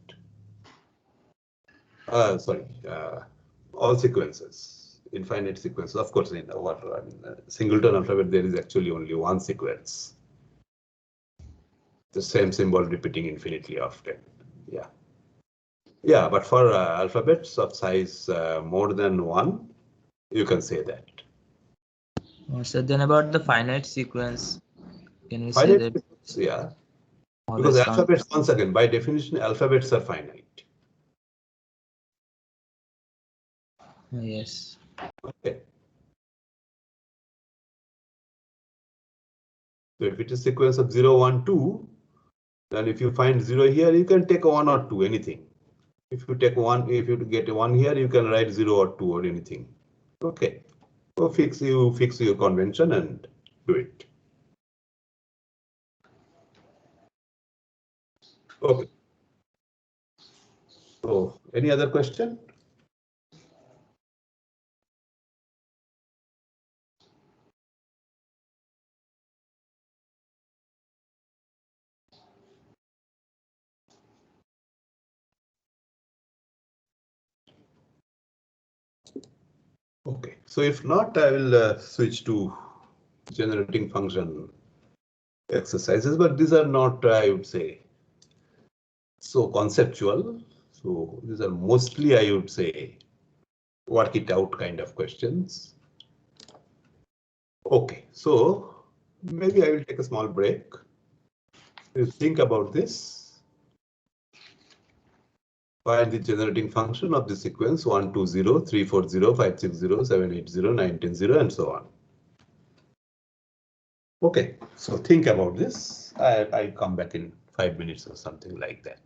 [SPEAKER 1] All sequences, infinite sequences. Of course, in our singleton alphabet, there is actually only one sequence. The same symbol repeating infinitely often. Yeah. Yeah, but for alphabets of size more than one, you can say that.
[SPEAKER 9] So then about the finite sequence, can we
[SPEAKER 1] Finite
[SPEAKER 9] say that?
[SPEAKER 1] sequence, yeah.
[SPEAKER 9] Always
[SPEAKER 1] Because alphabets, once again, by definition, alphabets are finite.
[SPEAKER 9] Yes.
[SPEAKER 1] Okay. So if it is sequence of 0, 1, 2, then if you find 0 here, you can take 1 or 2, anything. If you take 1, if you get 1 here, you can write 0 or 2 or anything. Okay. So fix your convention and do it. Okay. So any other question? Okay, so if not, I will switch to generating function exercises, but these are not, I would say, so conceptual. So these are mostly, I would say, work it out kind of questions. Okay, so maybe I will take a small break. You think about this. Find the generating function of the sequence 1, 2, 0, 3, 4, 0, 5, 6, 0, 7, 8, 0, 9, 10, 0, and so on. Okay, so think about this. I'll come back in 5 minutes or something like that.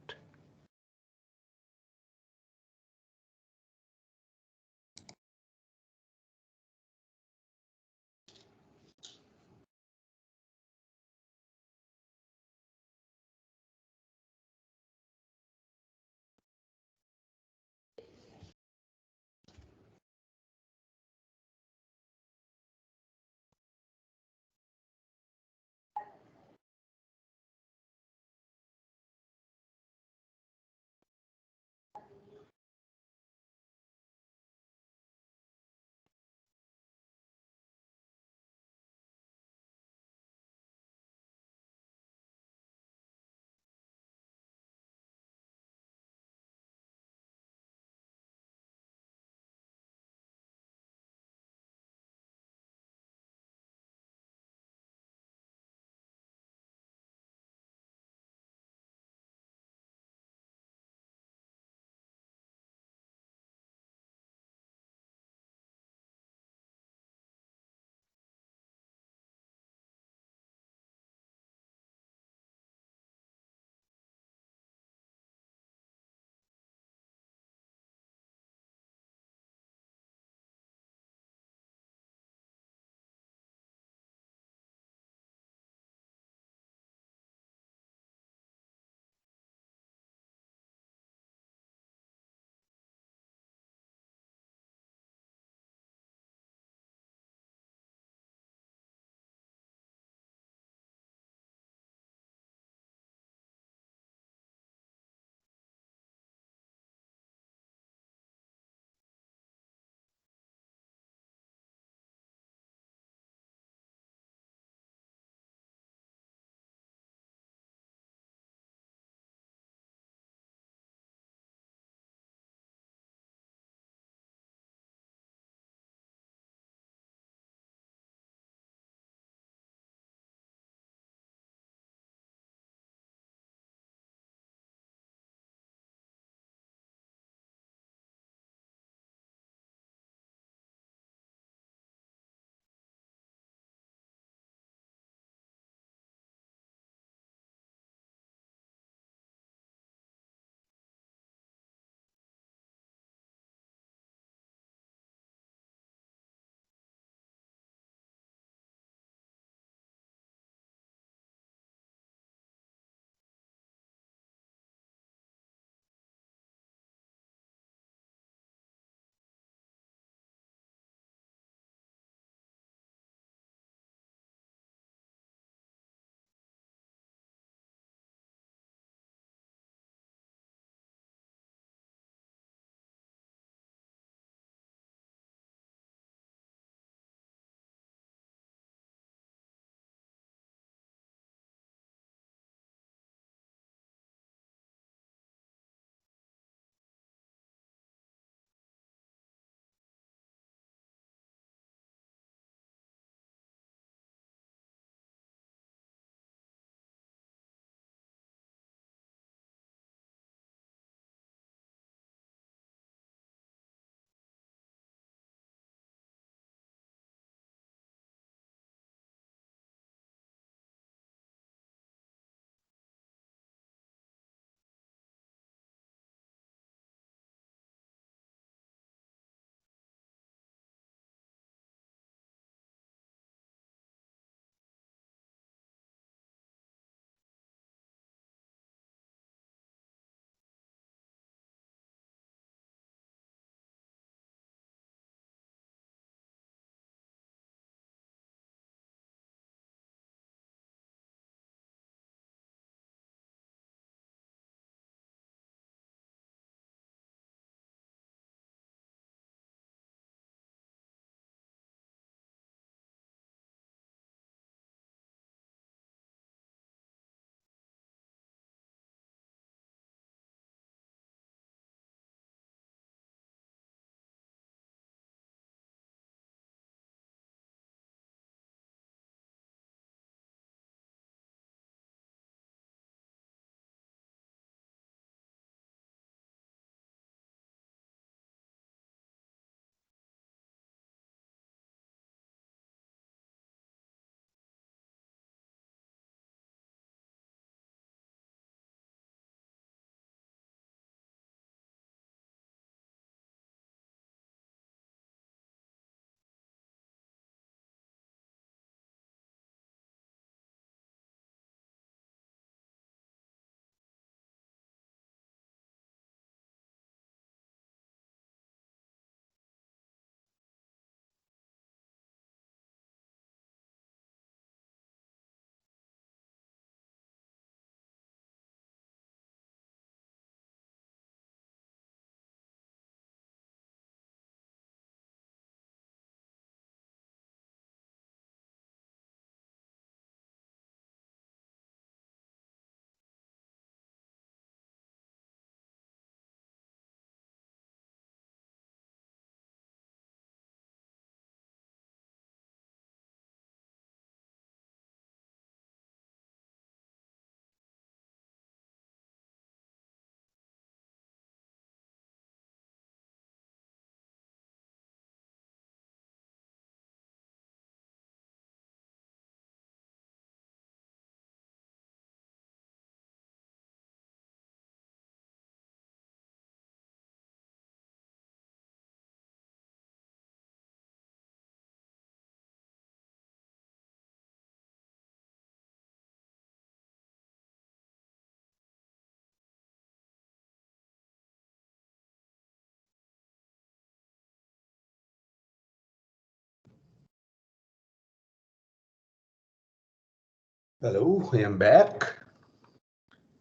[SPEAKER 1] Hello, I am back.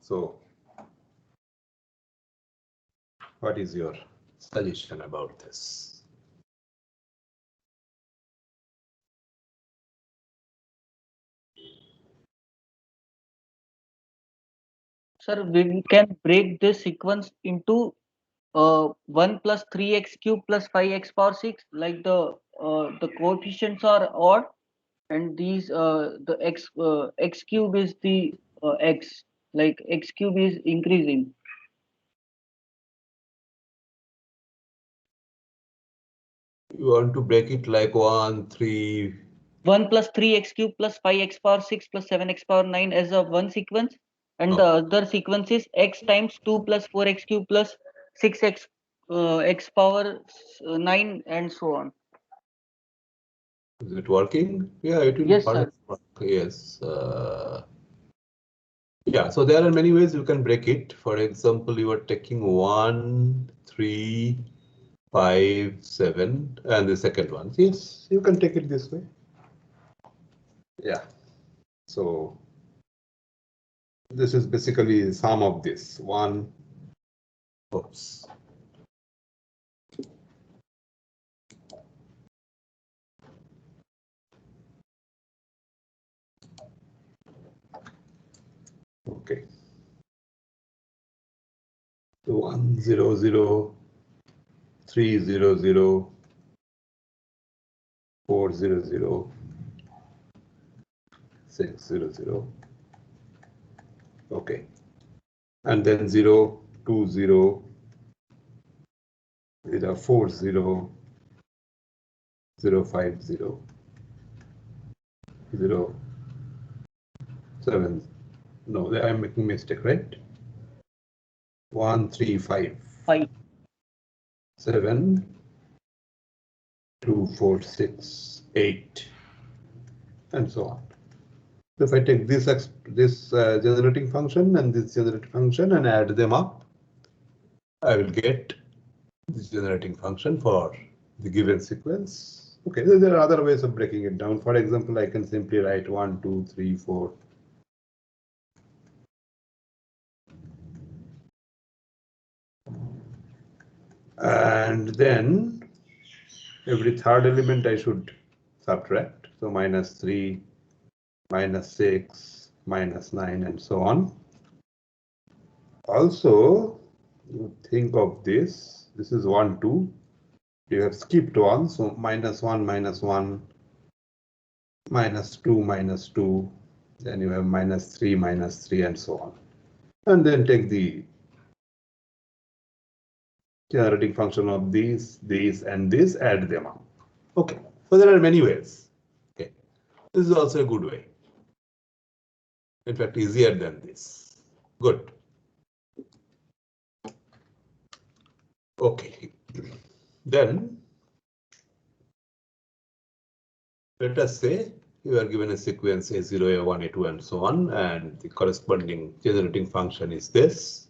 [SPEAKER 1] So, what is your suggestion about this?
[SPEAKER 2] Sir, we can break this sequence into 1 plus 3x cube plus 5x power 6, like the coefficients are odd, and these the x cube is the x, like x cube is increasing.
[SPEAKER 1] You want to break it like 1, 3.
[SPEAKER 2] 1 plus 3x cube plus 5x power 6 plus 7x power 9 as a one sequence, and
[SPEAKER 1] Oh.
[SPEAKER 2] the other sequence is x times 2 plus 4x cube plus 6x x power 9 and so on.
[SPEAKER 1] Is it working? Yeah, it will
[SPEAKER 2] Yes,
[SPEAKER 1] perhaps
[SPEAKER 2] sir.
[SPEAKER 1] work. Yes. Yeah, so there are many ways you can break it. For example, you are taking 1, 3, 5, 7, and the second one. Yes, you can take it this way. Yeah. So this is basically the sum of this. One. Oops. Okay. So 1, 0, 0, 3, 0, 0, 4, 0, 0, 6, 0, 0. Okay. And then 0, 2, 0, 4, 0, 0, 5, 0, 0, 7. No, I'm making a mistake, right? 1, 3, 5.
[SPEAKER 2] 5.
[SPEAKER 1] 7, 2, 4, 6, 8, and so on. So if I take this generating function and this generating function and add them up, I will get this generating function for the given sequence. Okay, there are other ways of breaking it down. For example, I can simply write 1, 2, 3, 4. And then every third element I should subtract. So -3, -6, -9, and so on. Also, you think of this. This is 1, 2. You have skipped 1, so -1, -1, -2, -2. Then you have -3, -3, and so on. And then take the generating function of these, and this, add them up. Okay, so there are many ways. Okay, this is also a good way. In fact, easier than this. Good. Okay, then let us say you are given a sequence A0, A1, A2, and so on, and the corresponding generating function is this.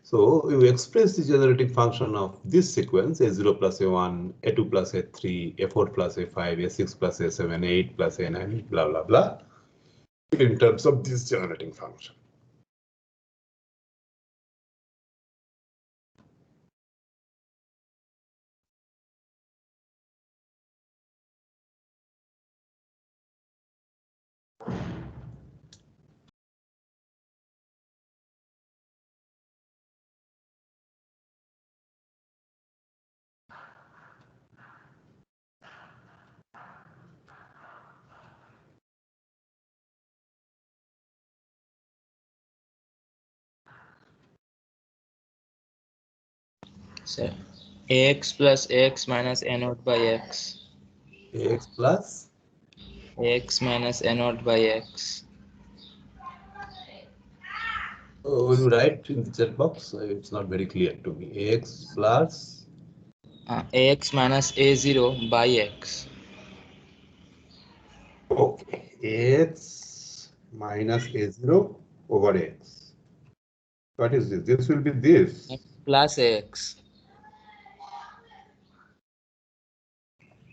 [SPEAKER 1] So you express the generating function of this sequence A0 plus A1, A2 plus A3, A4 plus A5, A6 plus A7, A8 plus A9, blah, blah, blah, in terms of this generating function.
[SPEAKER 9] So ax plus x minus a naught by x.
[SPEAKER 1] Ax plus
[SPEAKER 9] X minus a naught by x.
[SPEAKER 1] will you write in the chat box? It's not very clear to me. Ax plus
[SPEAKER 9] Ax minus a0 by x.
[SPEAKER 1] okay, x minus a0 over x. What is this? This will be this.
[SPEAKER 9] X plus x.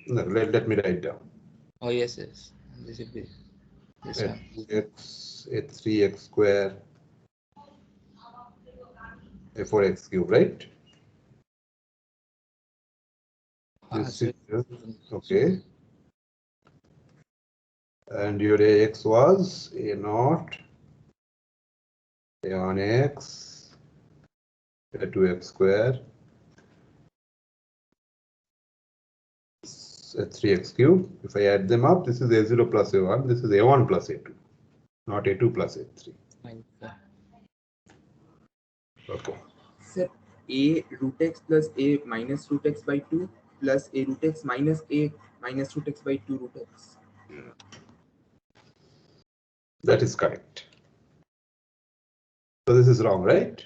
[SPEAKER 1] No, let me write down.
[SPEAKER 9] Oh yes, yes. This will be.
[SPEAKER 3] Yes, sir.
[SPEAKER 1] 2x, a 3x square, a 4x cube, right? This
[SPEAKER 9] sir.
[SPEAKER 1] is okay. And your ax was a naught, a on x, a 2x square, a 3x cube. If I add them up, this is a0 plus a1, this is a1 plus a2, not a2 plus a3. Okay.
[SPEAKER 4] Sir, a root x plus a minus root x by 2 plus a root x minus a minus root x by 2 root x.
[SPEAKER 1] That is correct. So this is wrong, right?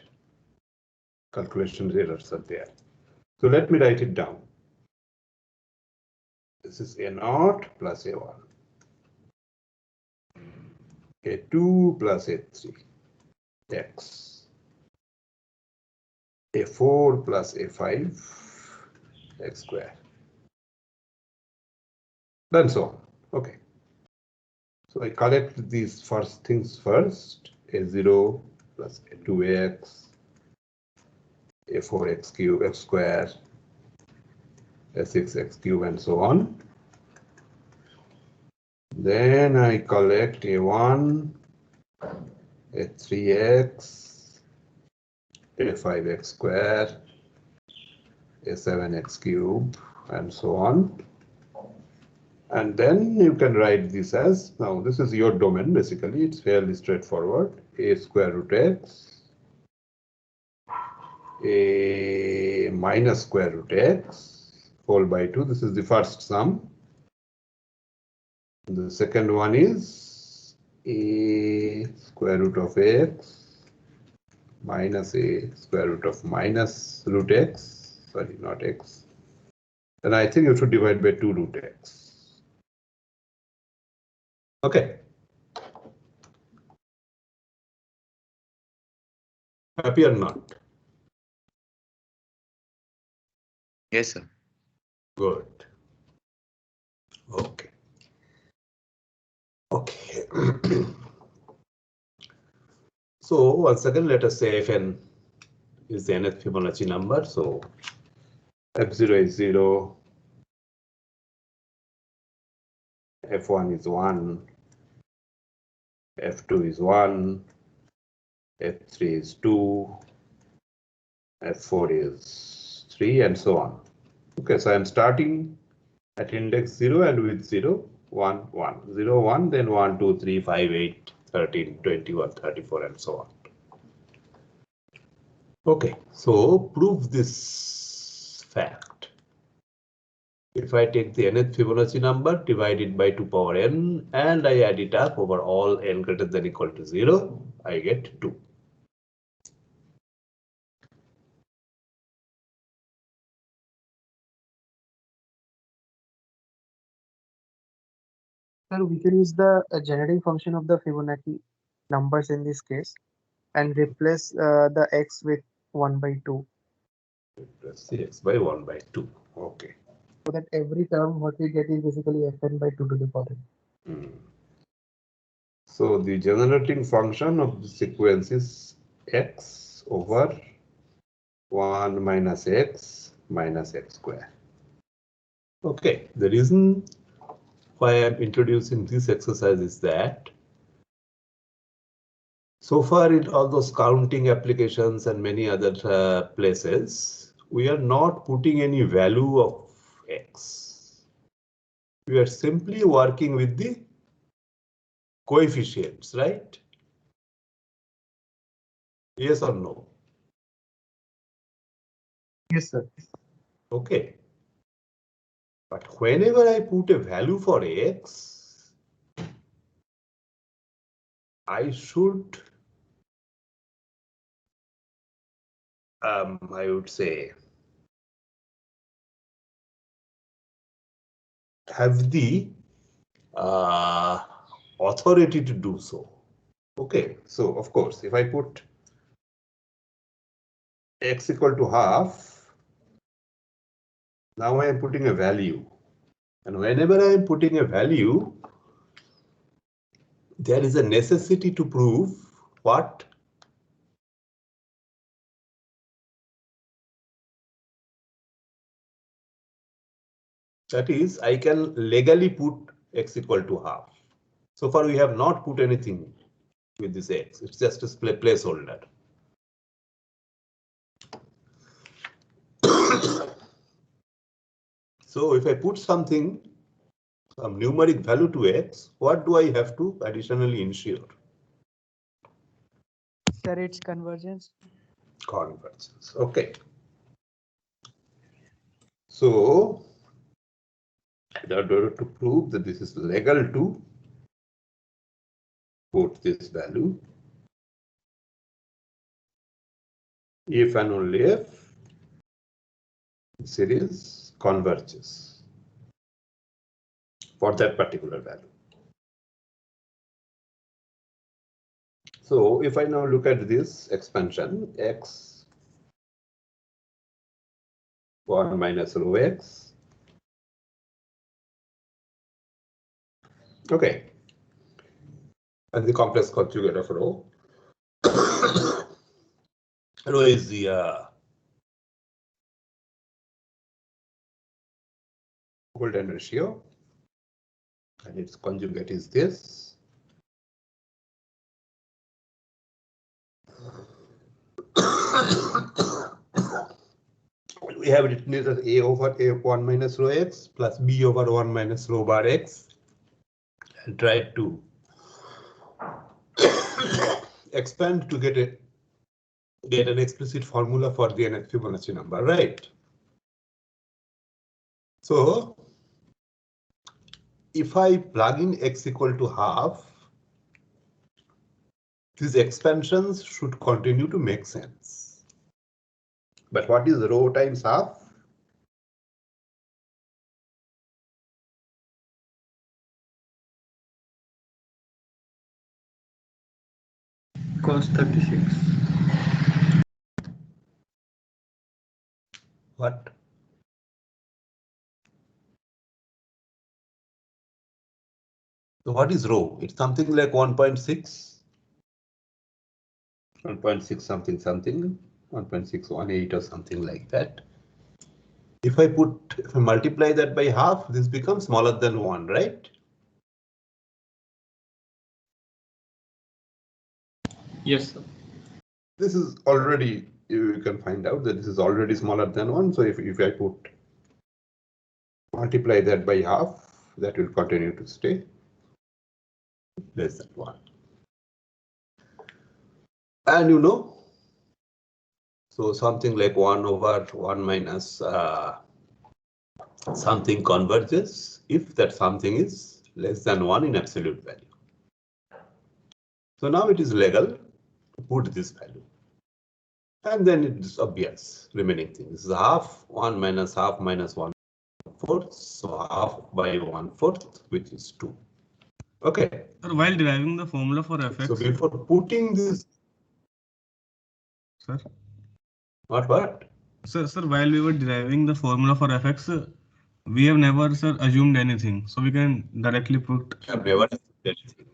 [SPEAKER 1] Calculation errors are there. So let me write it down. This is a naught plus a1, a2 plus a3, x, a4 plus a5, x square, and so on. Okay. So I collect these first things first, a0 plus a2x, a4x cube, x square, a6x cube, and so on. Then I collect a1, a3x, a5x square, a7x cube, and so on. And then you can write this as, now this is your domain basically, it's fairly straightforward, a square root x, a minus square root x, whole by 2, this is the first sum. The second one is a square root of x minus a square root of minus root x, sorry, not x. And I think you should divide by 2 root x. Okay. Happy or not?
[SPEAKER 6] Yes, sir.
[SPEAKER 1] Good. Okay. Okay. So once again, let us say Fn is the nth Fibonacci number. So F0 is 0, F1 is 1, F2 is 1, F3 is 2, F4 is 3, and so on. Okay, so I'm starting at index 0 and with 0, 1, 1, 0, 1, then 1, 2, 3, 5, 8, 13, 21, 34, and so on. Okay, so prove this fact. If I take the nth Fibonacci number, divide it by 2 power n, and I add it up over all n greater than or equal to 0, I get 2.
[SPEAKER 11] Sir, we can use the generating function of the Fibonacci numbers in this case and replace the x with 1 by 2.
[SPEAKER 1] Plus x by 1 by 2. Okay.
[SPEAKER 11] So that every term what we get is basically fn by 2 to the power n.
[SPEAKER 1] So the generating function of the sequence is x over 1 minus x square. Okay, the reason why I'm introducing this exercise is that so far in all those counting applications and many other places, we are not putting any value of x. We are simply working with the coefficients, right? Yes or no?
[SPEAKER 11] Yes, sir.
[SPEAKER 1] Okay. But whenever I put a value for x, I should, I would say, have the authority to do so. Okay, so of course, if I put x equal to half, now I am putting a value. And whenever I am putting a value, there is a necessity to prove what? That is, I can legally put x equal to half. So far, we have not put anything with this x. It's just a placeholder. So if I put something, some numeric value to x, what do I have to additionally ensure?
[SPEAKER 11] Sir, it's convergence.
[SPEAKER 1] Convergence. Okay. So in order to prove that this is legal to put this value, if and only if series converges for that particular value. So if I now look at this expansion, x 1 minus rho x. Okay. And the complex conjugate of rho. Rho is the golden ratio, and its conjugate is this. We have written it as a over a 1 minus rho x plus b over 1 minus rho bar x, and tried to expand to get an explicit formula for the nth Fibonacci number, right? So if I plug in x equal to half, these expansions should continue to make sense. But what is rho times half?
[SPEAKER 5] Cos 36.
[SPEAKER 1] What? So what is rho? It's something like 1.6. 1.6 something something, 1.618 or something like that. If I multiply that by half, this becomes smaller than 1, right?
[SPEAKER 5] Yes, sir.
[SPEAKER 1] This is already, you can find out that this is already smaller than 1. So if I multiply that by half, that will continue to stay less than 1. And you know, so something like 1 over 1 minus something converges if that something is less than 1 in absolute value. So now it is legal to put this value. And then it is obvious remaining thing. This is half 1 minus half minus 1/4. So half by 1/4, which is 2. Okay.
[SPEAKER 8] Sir, while deriving the formula for fx.
[SPEAKER 1] So before putting this.
[SPEAKER 8] Sir.
[SPEAKER 1] What?
[SPEAKER 8] Sir, while we were deriving the formula for fx, we have never, sir, assumed anything. So we can directly put.
[SPEAKER 1] I have never assumed anything.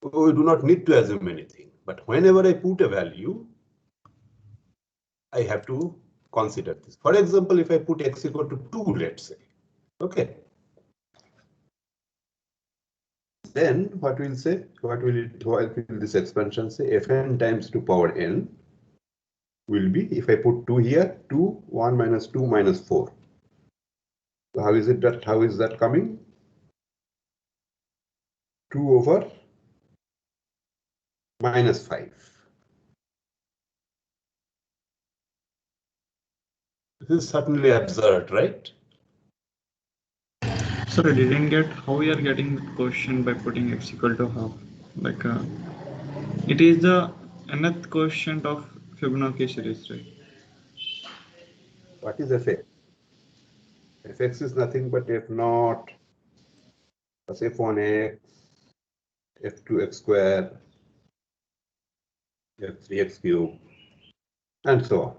[SPEAKER 1] We do not need to assume anything. But whenever I put a value, I have to consider this. For example, if I put x equal to 2, let's say, okay. Then what will say? What will this expansion say? Fn times 2 power n will be, if I put 2 here, 2, 1 minus 2 minus 4. So how is that coming? 2 over minus 5. This is certainly absurd, right?
[SPEAKER 5] Sir, I didn't get how we are getting the question by putting x equal to half. Like it is the nth quotient of Fibonacci series, right?
[SPEAKER 1] What is fx? Fx is nothing but f naught plus f1x, f2x square, f3x cube, and so on.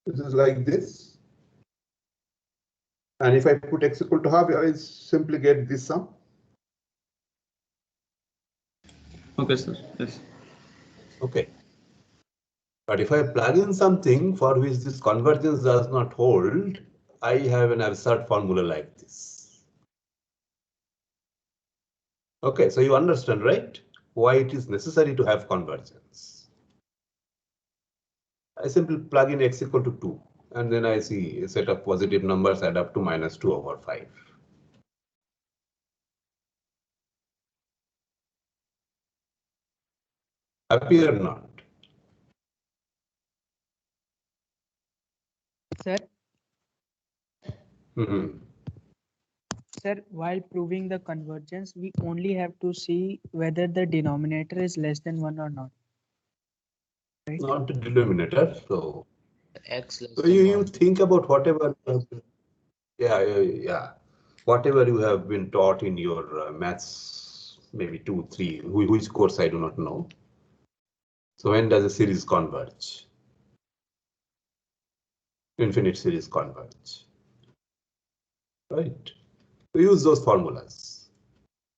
[SPEAKER 1] This is like this. And if I put x equal to half, I simply get this sum.
[SPEAKER 8] Okay, sir. Yes.
[SPEAKER 1] Okay. But if I plug in something for which this convergence does not hold, I have an absurd formula like this. Okay, so you understand, right? Why it is necessary to have convergence. I simply plug in x equal to 2, and then I see a set of positive numbers add up to -2/5. Happy or not?
[SPEAKER 11] Sir,
[SPEAKER 1] Mm-hmm.
[SPEAKER 11] sir, while proving the convergence, we only have to see whether the denominator is less than 1 or not. Right?
[SPEAKER 1] Not the denominator. So
[SPEAKER 9] X less
[SPEAKER 1] So
[SPEAKER 9] than
[SPEAKER 1] you
[SPEAKER 9] 1.
[SPEAKER 1] think about whatever, yeah. Whatever you have been taught in your maths, maybe 2, 3, which course I do not know. So when does a series converge? Infinite series converge. Right? So use those formulas.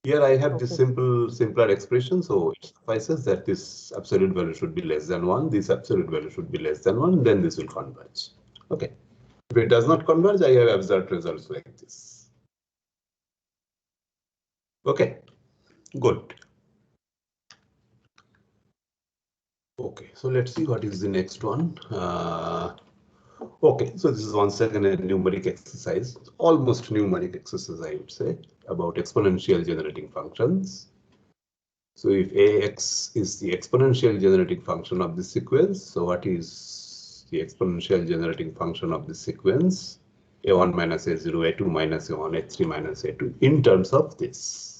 [SPEAKER 1] Here I have this simpler expression, so it suffices that this absolute value should be less than 1, this absolute value should be less than 1, then this will converge. Okay. If it does not converge, I have absurd results like this. Okay, good. Okay, so let's see what is the next one. Okay, so this is once again a numeric exercise, almost numeric exercise, I would say, about exponential generating functions. So if AX is the exponential generating function of the sequence, so what is the exponential generating function of the sequence? A1 minus A0, A2 minus A1, A3 minus A2 in terms of this.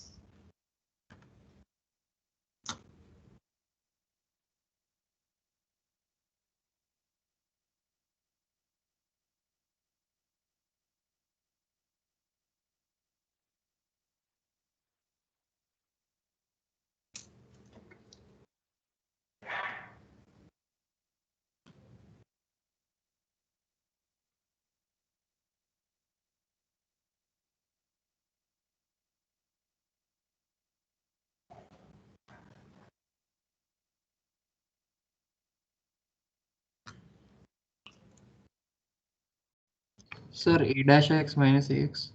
[SPEAKER 3] Sir, a dash x minus ax.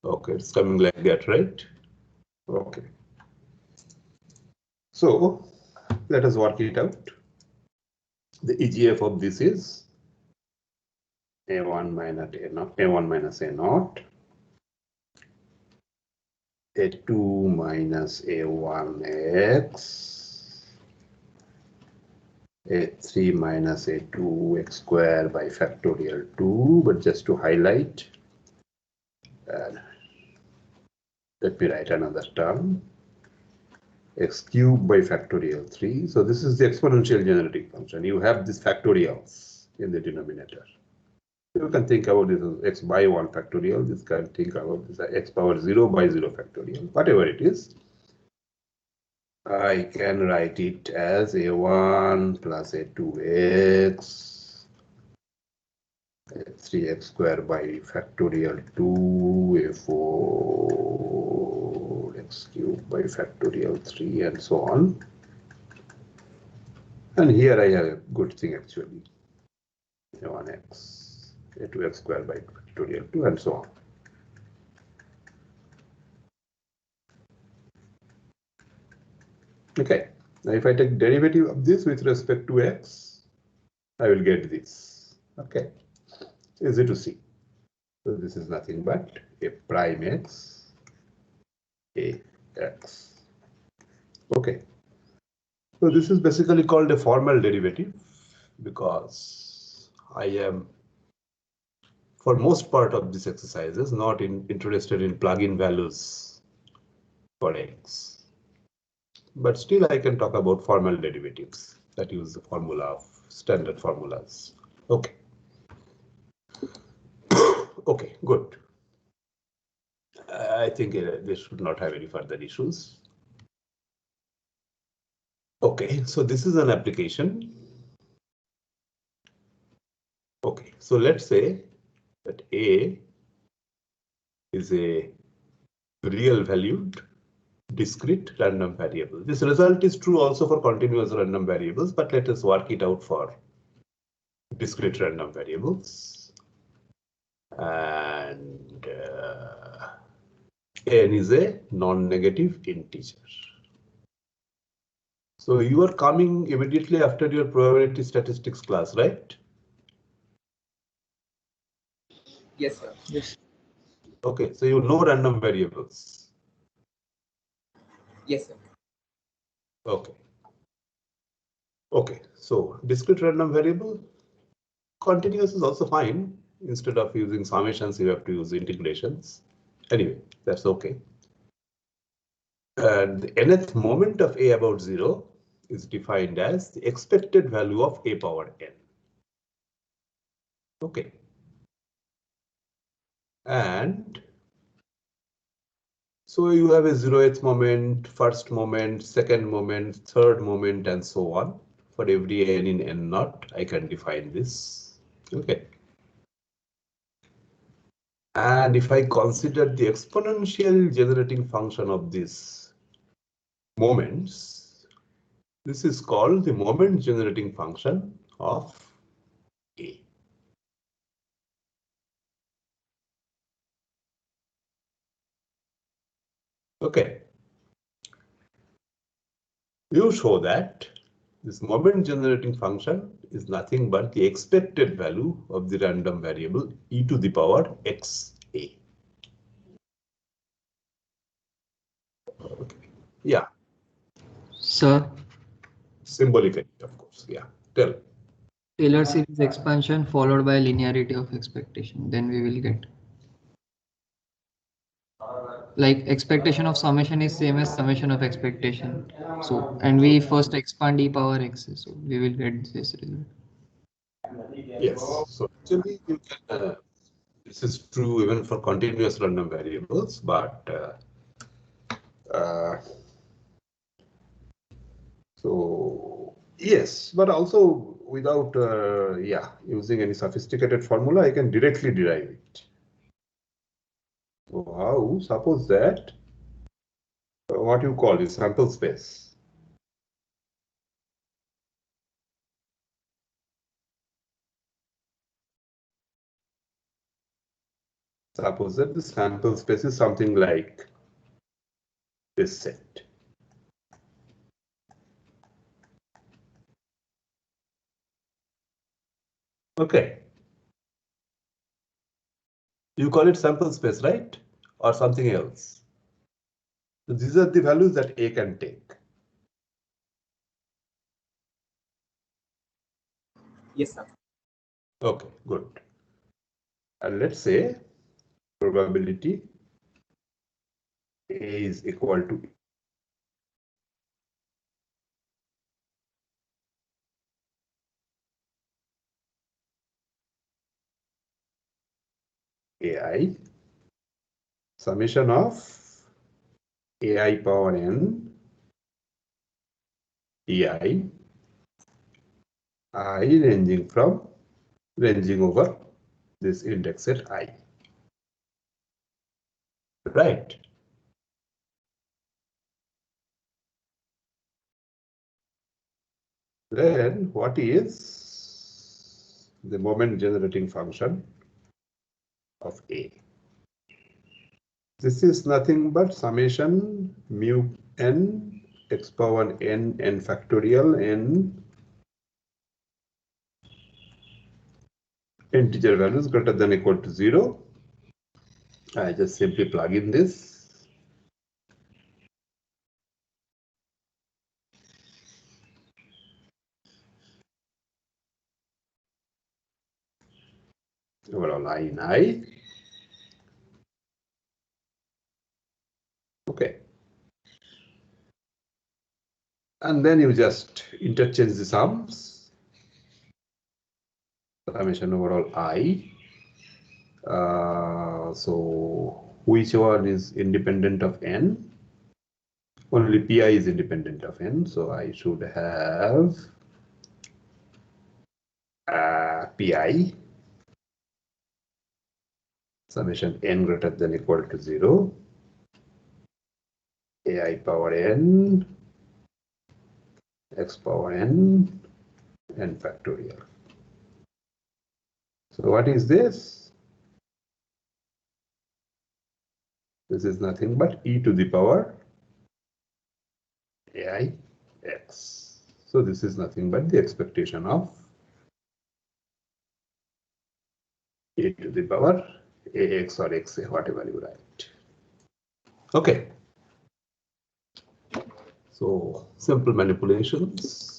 [SPEAKER 1] Okay, it's coming like that, right? Okay. So let us work it out. The EGF of this is A1 minus A0, A1 minus A0, A2 minus A1x, A3 minus A2 x square by factorial 2, but just to highlight, let me write another term, x cubed by factorial 3. So this is the exponential generating function. You have these factorials in the denominator. You can think about this as x by 1 factorial. This can think about this as x power 0 by 0 factorial. Whatever it is, I can write it as a1 plus a2x, a3x square by factorial 2, a4 x cubed by factorial 3, and so on. And here I have a good thing actually, a1x, a2x square by factorial 2, and so on. Okay, now if I take derivative of this with respect to x, I will get this. Okay, easy to see. So this is nothing but a prime x, a x. Okay, so this is basically called a formal derivative because I am, for most part of these exercises, not interested in plug-in values for x. But still I can talk about formal derivatives that use the formula of standard formulas. Okay. Okay, good. I think they should not have any further issues. Okay, so this is an application. Okay, so let's say that A is a real valued discrete random variable. This result is true also for continuous random variables, but let us work it out for discrete random variables. And n is a non-negative integer. So you are coming immediately after your probability statistics class, right?
[SPEAKER 4] Yes, sir.
[SPEAKER 10] Yes.
[SPEAKER 1] Okay, so you know random variables.
[SPEAKER 4] Yes, sir.
[SPEAKER 1] Okay. Okay, so discrete random variable, continuous is also fine. Instead of using summations, you have to use integrations. Anyway, that's okay. And the nth moment of a about 0 is defined as the expected value of a power n. Okay. And so you have a 0th moment, first moment, second moment, third moment, and so on. For every n in n naught, I can define this. Okay. And if I consider the exponential generating function of these moments, this is called the moment generating function of A. Okay. You show that this moment generating function is nothing but the expected value of the random variable e to the power xa. Okay. Yeah.
[SPEAKER 3] Sir,
[SPEAKER 1] Symbolically, of course. Yeah. Tell.
[SPEAKER 3] Taylor series expansion followed by linearity of expectation. Then we will get. Like expectation of summation is same as summation of expectation. So, and we first expand e power x. So we will get this result.
[SPEAKER 1] Yes. So actually, you can. This is true even for continuous random variables, but so yes, but also without using any sophisticated formula, I can directly derive it. So how? Suppose that what you call is sample space. Suppose that the sample space is something like this set. Okay. You call it sample space, right? Or something else. So these are the values that A can take.
[SPEAKER 4] Yes, sir.
[SPEAKER 1] Okay, good. And let's say probability A is equal to AI summation of AI power n Ti I ranging over this index set I. Right. Then what is the moment generating function of A? This is nothing but summation mu n x power n factorial n integer values greater than or equal to 0. I just simply plug in this. Overall I in I. Okay. And then you just interchange the sums. Summation overall I. So which one is independent of n? Only Pi is independent of n. So I should have Pi summation n greater than or equal to 0. ai power n, x power n, n factorial. So what is this? This is nothing but e to the power ai x. So this is nothing but the expectation of e to the power ax or xa, whatever you write. Okay. So simple manipulations.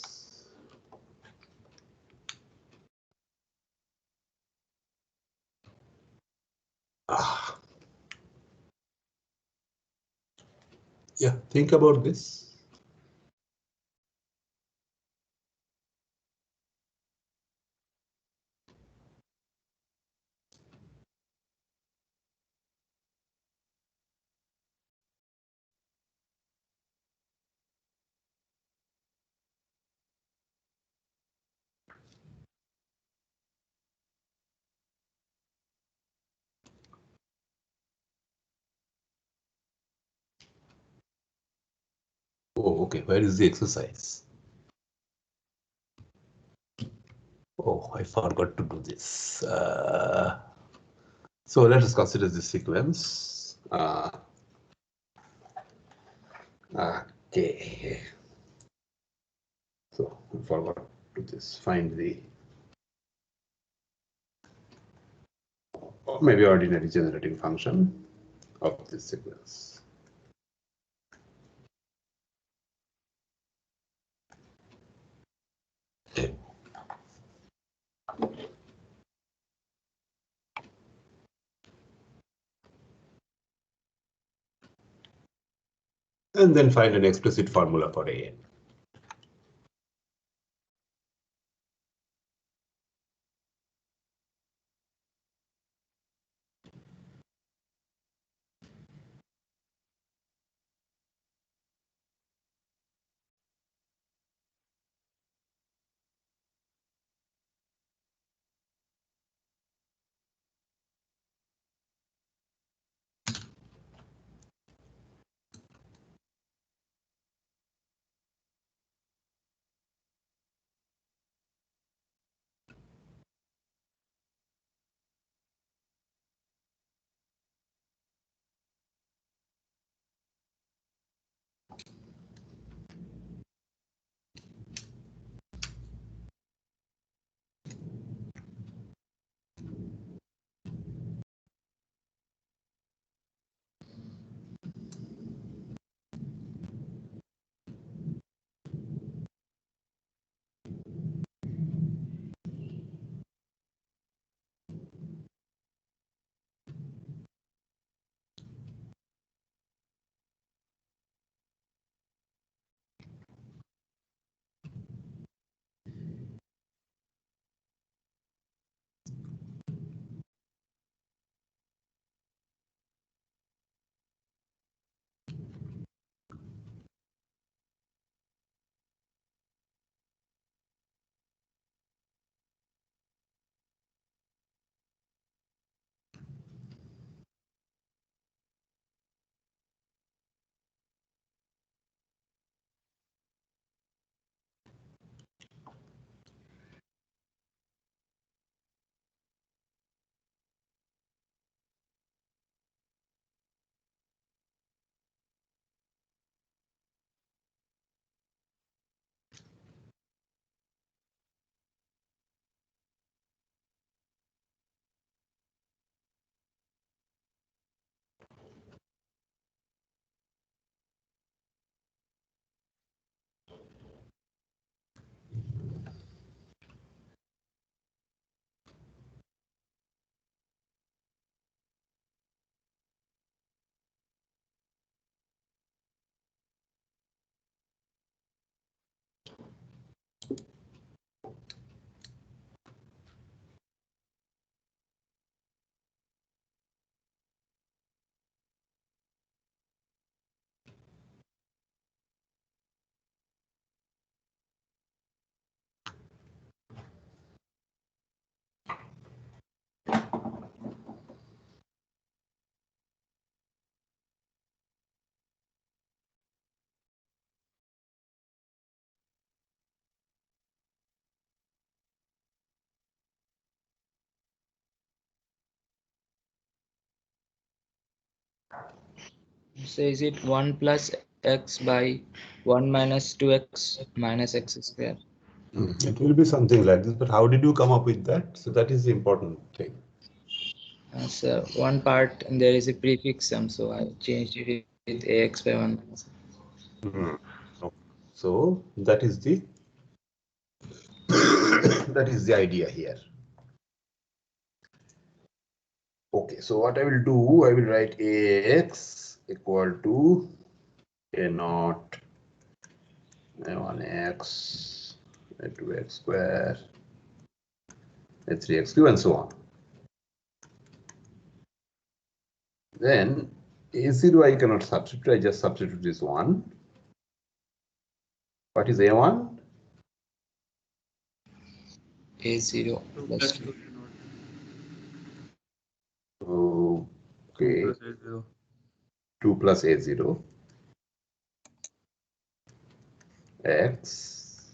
[SPEAKER 1] Yeah, think about this. Oh, okay. Where is the exercise? Oh, I forgot to do this. So let us consider this sequence. Okay. So I forgot to do this. Find the or maybe ordinary generating function of this sequence. And then find an explicit formula for an.
[SPEAKER 9] So is it 1 plus x by 1 minus 2x minus x square?
[SPEAKER 1] It will be something like this, but how did you come up with that? So that is the important thing.
[SPEAKER 9] So one part there is a prefix sum, so I changed it with ax by 1 minus.
[SPEAKER 1] Okay. So that is the that is the idea here. Okay, so what I will do, I will write ax equal to a naught a1x a2x square a3x cube and so on. Then a0 I cannot substitute, I just substitute this one. What is a1?
[SPEAKER 9] A0 plus 2.
[SPEAKER 1] Okay, 2 plus a0 x.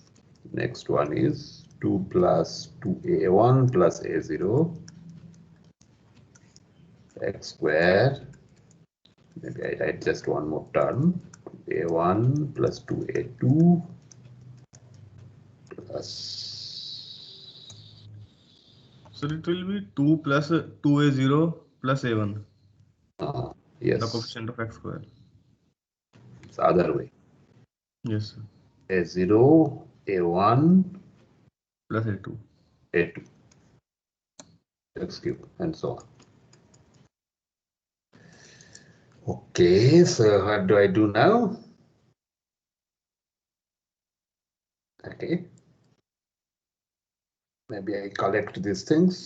[SPEAKER 1] Next one is 2 plus 2a1 plus a0 x square. Maybe I write just one more term, a1 plus 2a2 plus.
[SPEAKER 8] So it will be 2 plus 2a0 plus a1.
[SPEAKER 1] Yes.
[SPEAKER 8] The coefficient of x square.
[SPEAKER 1] It's the other way.
[SPEAKER 8] Yes, sir.
[SPEAKER 1] A0, a1
[SPEAKER 8] Plus a2.
[SPEAKER 1] a2 x cube and so on. Okay, so what do I do now? Okay. Maybe I collect these things.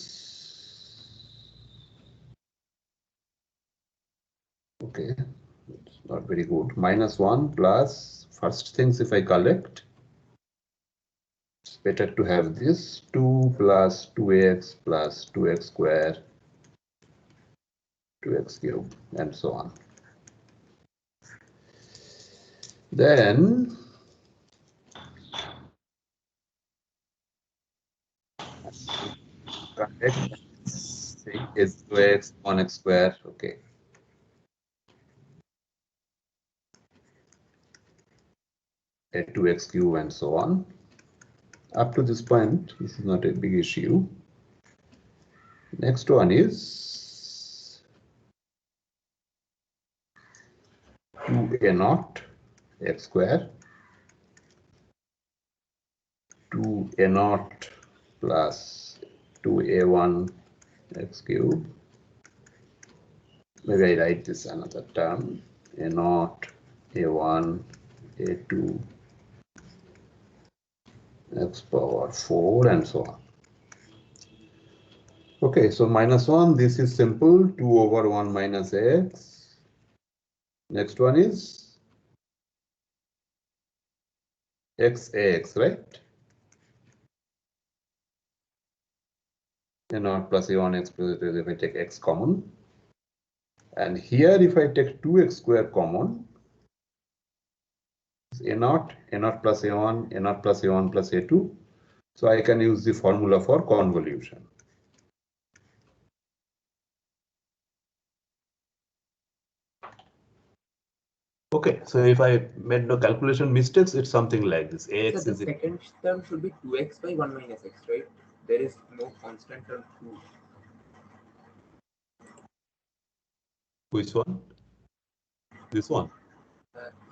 [SPEAKER 1] Okay, it's not very good. -1 plus first things if I collect. It's better to have this 2 plus 2x plus 2x square 2x cube and so on. Then say is 2x 1x square. Okay. A 2x cube and so on. Up to this point, this is not a big issue. Next one is 2a0 x square 2a0 plus 2a1 x cube. Maybe I write this another term, a0, a1, a2, x power 4 and so on. Okay, so -1, this is simple, 2 over 1 minus x. Next one is xax, right? A0 plus a1 x plus if I take x common. And here if I take 2x square common, a0, a0 plus a1, a0 plus a1 plus a2. So I can use the formula for convolution. Okay, so if I made no calculation mistakes, it's something like this. Ax
[SPEAKER 4] So
[SPEAKER 1] is
[SPEAKER 4] the second term should be 2x by 1 minus x, right? There is no constant term 2.
[SPEAKER 1] Which one? This one.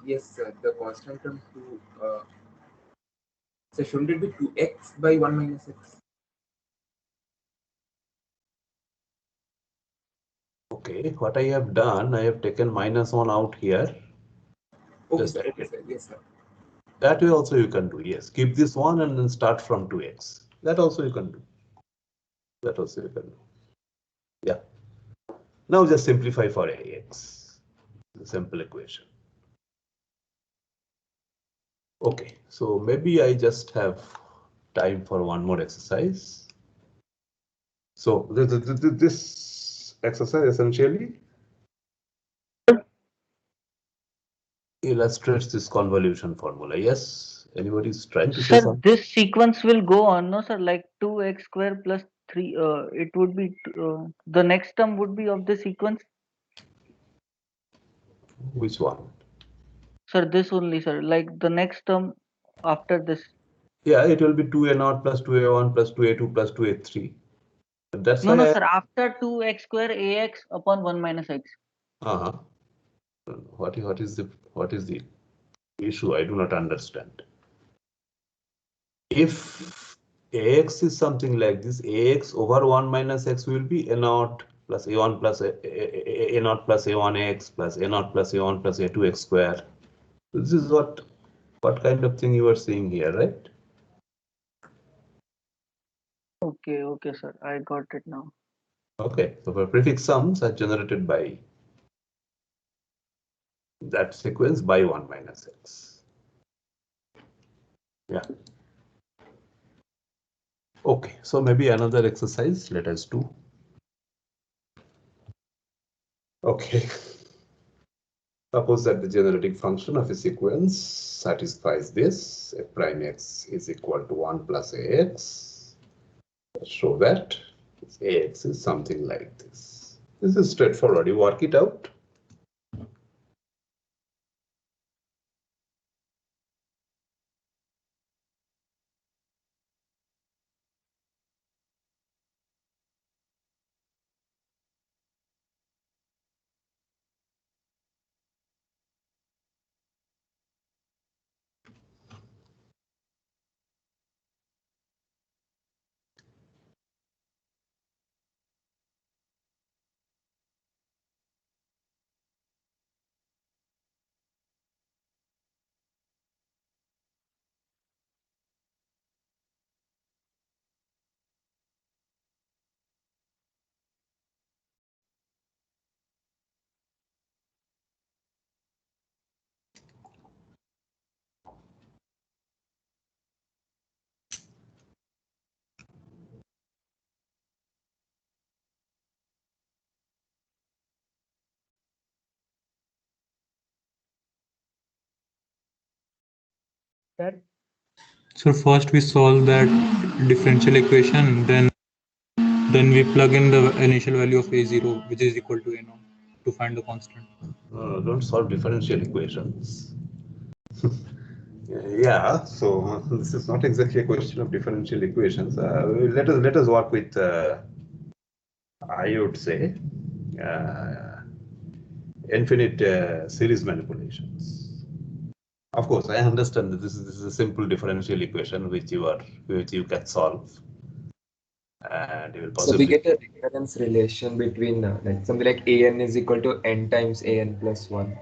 [SPEAKER 4] Yes, sir, the constant term 2. So shouldn't it be 2x by 1 minus x?
[SPEAKER 1] Okay, what I have done, I have taken -1 out here.
[SPEAKER 4] Okay, sir. Okay, sir. Yes, sir.
[SPEAKER 1] That way also you can do, yes. Keep this one and then start from 2x. That also you can do. That also you can do. Yeah. Now just simplify for ax. The simple equation. Okay, so maybe I just have time for one more exercise. So this exercise essentially illustrates this convolution formula. Yes, anybody is trying to say
[SPEAKER 2] Sir,
[SPEAKER 1] something?
[SPEAKER 2] this sequence will go on, no, sir? Like 2x square plus 3. It would be the next term would be of the sequence.
[SPEAKER 1] Which one?
[SPEAKER 2] Sir, this only, sir. Like the next term after this.
[SPEAKER 1] Yeah, it will be 2a0 plus 2a1 plus 2a2 plus 2a3. That's
[SPEAKER 2] No,
[SPEAKER 1] why
[SPEAKER 2] no, sir. After 2x square ax upon 1 minus x.
[SPEAKER 1] Uh-huh. What is the issue? I do not understand. If ax is something like this, ax over 1 minus x will be a0 plus a1 plus a0 plus a1x plus a0 plus a1 plus a2x square. This is what kind of thing you are seeing here, right?
[SPEAKER 2] Okay, okay, sir. I got it now.
[SPEAKER 1] Okay, so for prefix sums are generated by that sequence by 1 minus x. Yeah. Okay, so maybe another exercise let us do. Okay. Suppose that the generating function of a sequence satisfies this, f prime x is equal to 1 plus ax. Let's show that ax is something like this. This is straightforward. You work it out.
[SPEAKER 11] Sir,
[SPEAKER 5] So first we solve that differential equation, then we plug in the initial value of a0, which is equal to a0, to find the constant.
[SPEAKER 1] Don't solve differential equations. Yeah, so this is not exactly a question of differential equations. Let us work with I would say infinite series manipulations. Of course, I understand that this is a simple differential equation which you can solve, and you will
[SPEAKER 12] So we
[SPEAKER 1] possibly
[SPEAKER 12] get a recurrence relation between like something like an is equal to n times an plus 1.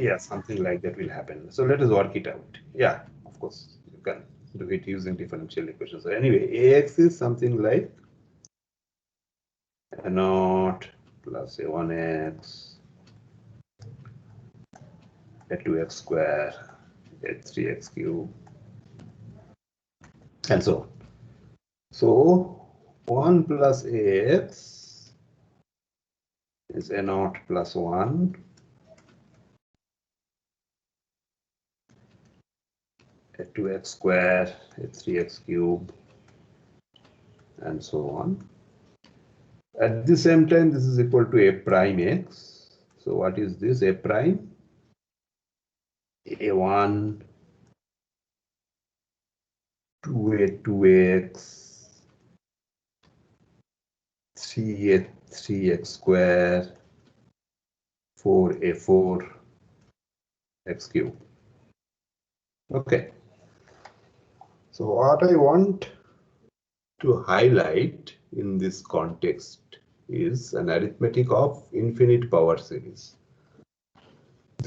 [SPEAKER 1] yeah, something like that will happen. So let us work it out. Yeah, of course, you can do it using differential equations. So anyway, ax is something like a0 plus a1x, a2x square, a3x cube, and so on. So 1 plus ax is a0 plus 1, a2x square, a3x cube, and so on. At the same time, this is equal to a prime x. So what is this? A prime, a1, 2a2x, 3a3x square, 4a4 x cube. Okay. So what I want to highlight in this context is an arithmetic of infinite power series.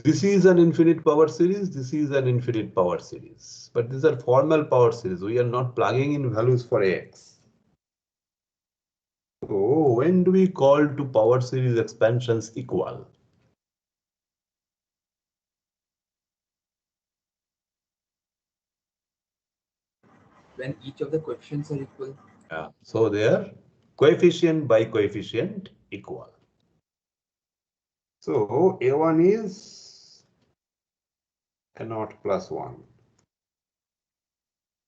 [SPEAKER 1] This is an infinite power series, this is an infinite power series, but these are formal power series. We are not plugging in values for x. So when do we call to power series expansions equal?
[SPEAKER 4] When each of the coefficients are equal.
[SPEAKER 1] Yeah. So they are coefficient by coefficient equal. So a1 is a0 plus 1.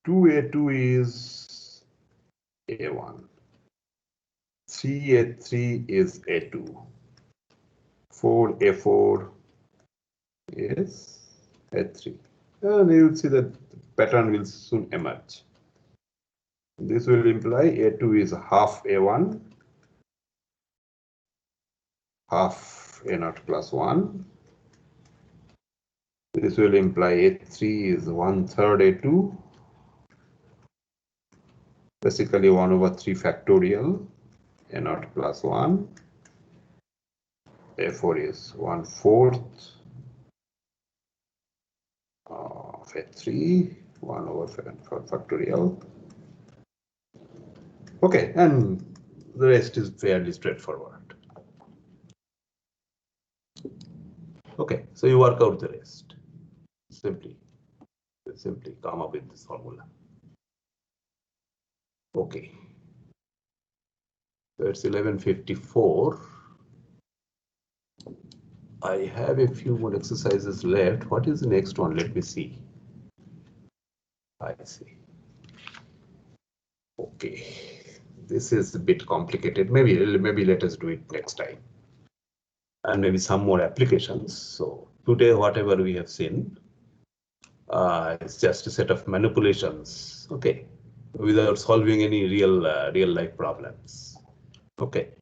[SPEAKER 1] 2a2 is a1. 3a3 is a2. 4a4 is A3. And you will see that the pattern will soon emerge. This will imply A2 is half A1, half A0 plus 1. This will imply A3 is 1/3 A2, basically 1/3 factorial A0 plus 1. A4 is 1/4 of A3, 1/7 factorial. Okay, and the rest is fairly straightforward. Okay, so you work out the rest. Simply come up with this formula. Okay. So it's 11:54. I have a few more exercises left. What is the next one? Let me see. I see. Okay. This is a bit complicated. Maybe let us do it next time. And maybe some more applications. So today, whatever we have seen, it's just a set of manipulations. Okay, without solving any real life problems. Okay,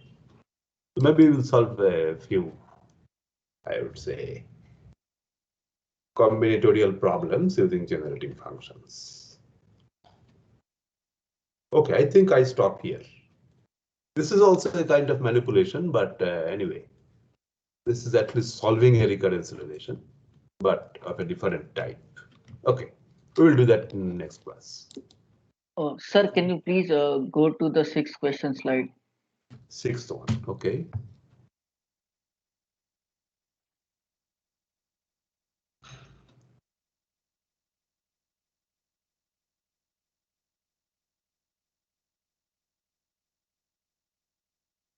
[SPEAKER 1] so maybe we'll solve a few, I would say, combinatorial problems using generating functions. Okay, I think I stop here. This is also a kind of manipulation, but anyway, this is at least solving a recurrence relation, but of a different type. Okay, we will do that in the next class.
[SPEAKER 2] Oh, sir, can you please go to the 6th question slide?
[SPEAKER 1] 6th one, okay.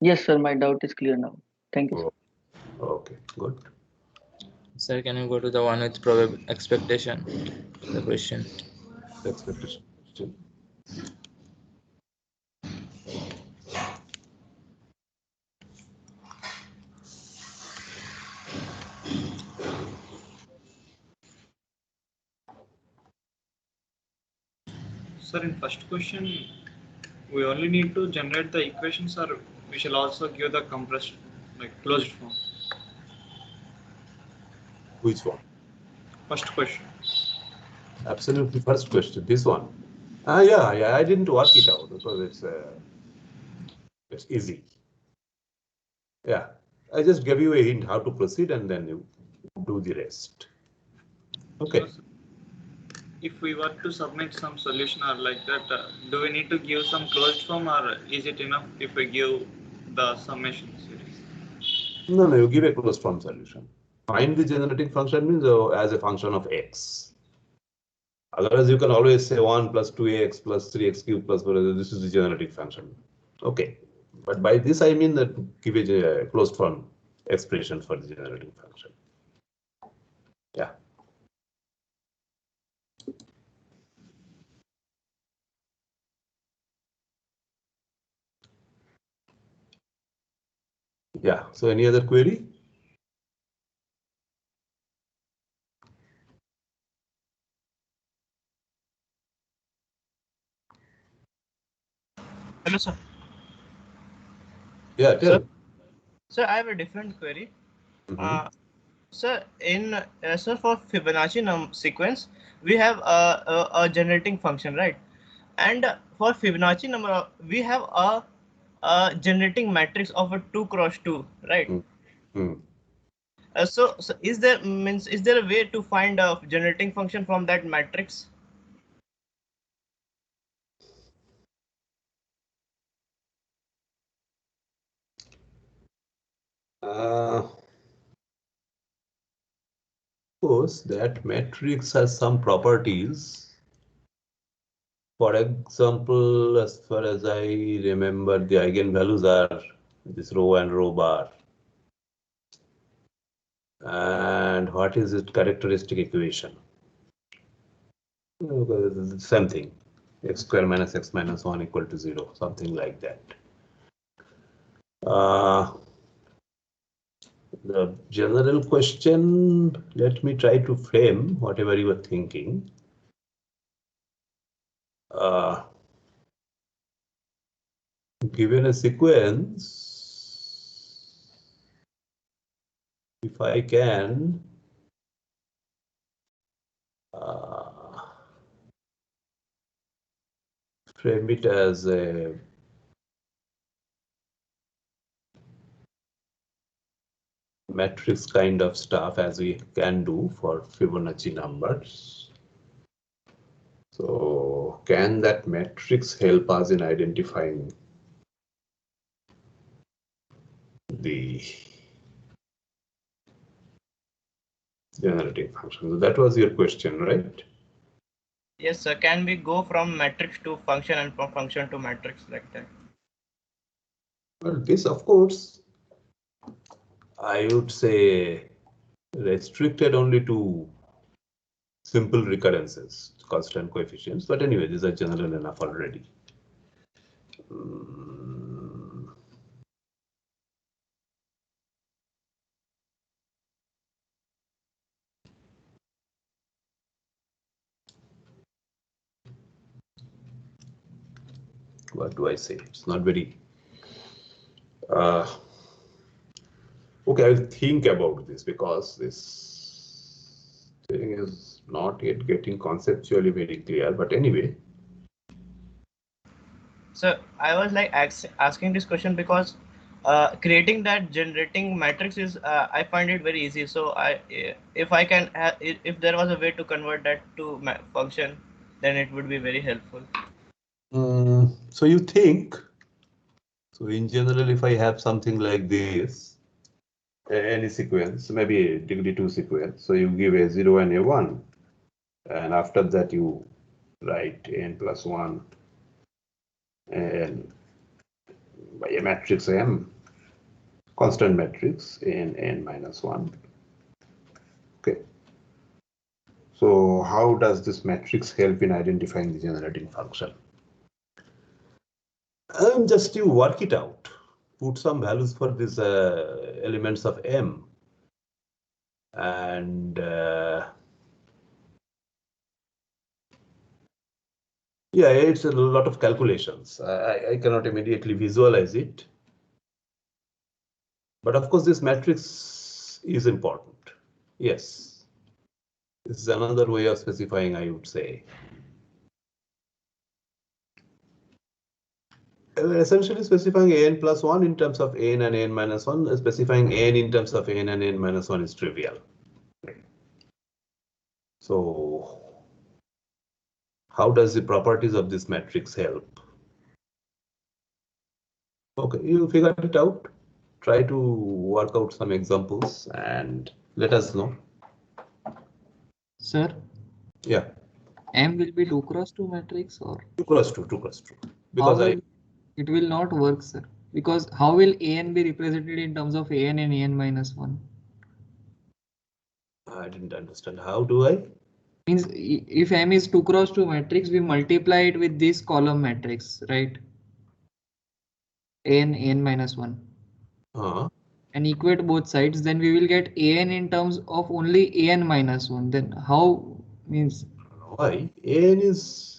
[SPEAKER 2] Yes, sir, my doubt is clear now. Thank you, sir.
[SPEAKER 1] Okay, good.
[SPEAKER 9] Sir, can you go to the one with probable expectation? The question.
[SPEAKER 1] Expectation.
[SPEAKER 5] Sir, in first question, we only need to generate the equations, or we shall also give the compressed, like closed form?
[SPEAKER 1] Which one?
[SPEAKER 5] First question.
[SPEAKER 1] Absolutely, first question. This one. Yeah, I didn't work it out because it's easy. Yeah, I just gave you a hint how to proceed, and then you do the rest. Okay.
[SPEAKER 5] So, if we were to submit some solution or like that, do we need to give some closed form, or is it enough if we give the summation series?
[SPEAKER 1] No, you give a closed form solution. Find the generating function means as a function of x. Otherwise, you can always say 1 plus 2x plus 3x cubed plus whatever. This is the generating function. Okay, but by this I mean that give a closed form expression for the generating function. Yeah. Yeah, so any other query?
[SPEAKER 13] Hello, sir.
[SPEAKER 1] Yeah, tell.
[SPEAKER 13] Sir, I have a different query. Sir, sir, for Fibonacci sequence, we have a generating function, right? And for Fibonacci number, we have a generating matrix of a 2 cross 2, right? So is there a way to find a generating function from that matrix?
[SPEAKER 1] Of course, that matrix has some properties. For example, as far as I remember, the eigenvalues are this rho and rho bar. And what is its characteristic equation? Same thing, x square minus x minus 1 equal to 0, something like that. The general question, let me try to frame whatever you were thinking. Given a sequence, if I can frame it as a matrix kind of stuff, as we can do for Fibonacci numbers. So can that matrix help us in identifying the generating function? So that was your question, right?
[SPEAKER 13] Yes, sir. Can we go from matrix to function and from function to matrix like that?
[SPEAKER 1] Well, this, of course, I would say restricted only to simple recurrences, constant coefficients. But anyway, these are general enough already. What do I say? It's not very. Okay, I'll think about this because this thing is not yet getting conceptually very clear. But anyway.
[SPEAKER 13] So I was like asking this question because creating that generating matrix is I find it very easy. So if I can if there was a way to convert that to function, then it would be very helpful.
[SPEAKER 1] So you think, so in general, if I have something like this, any sequence, maybe a degree 2 sequence, so you give a 0 and a 1, and after that you write n plus 1 and by a matrix M, constant matrix in n minus 1. Okay. So how does this matrix help in identifying the generating function? Just you work it out. Put some values for these elements of M, and yeah, it's a lot of calculations. I cannot immediately visualize it. But of course, this matrix is important. Yes. This is another way of specifying, I would say. Essentially specifying n plus 1 in terms of n and n minus 1, specifying n in terms of n and n minus 1 is trivial. So how does the properties of this matrix help? Okay, you figured it out. Try to work out some examples and let us know.
[SPEAKER 3] Sir?
[SPEAKER 1] Yeah.
[SPEAKER 3] M will be 2 cross 2 matrix or?
[SPEAKER 1] 2 cross 2, 2 cross 2. Because
[SPEAKER 3] it will not work, sir. Because how will AN be represented in terms of AN and AN minus 1?
[SPEAKER 1] I didn't understand. How do I?
[SPEAKER 3] Means if M is 2 cross 2 matrix, we multiply it with this column matrix, right? AN minus 1. And equate both sides, then we will get AN in terms of only AN minus 1. Then how means?
[SPEAKER 1] Why? AN is.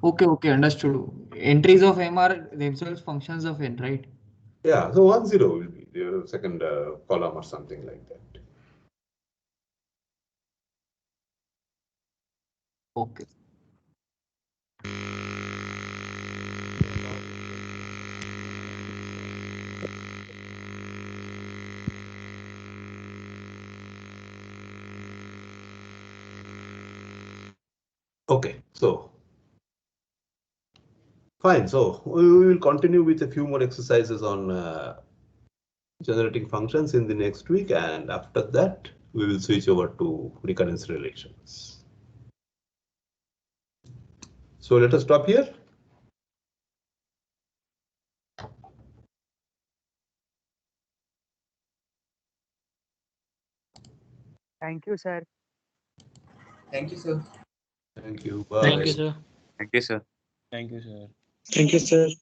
[SPEAKER 3] Okay, understood. Entries of M are themselves functions of N, right?
[SPEAKER 1] Yeah, so 1 0 will be the second column or something like that.
[SPEAKER 3] Okay.
[SPEAKER 1] Okay, so fine. So we will continue with a few more exercises on generating functions in the next week, and after that we will switch over to recurrence relations. So let us stop here.
[SPEAKER 11] Thank you, sir.
[SPEAKER 4] Thank you, sir.
[SPEAKER 1] Thank you. Bye.
[SPEAKER 10] Thank you, sir.
[SPEAKER 7] Thank you, sir. Thank you, sir.
[SPEAKER 10] Thank you, sir.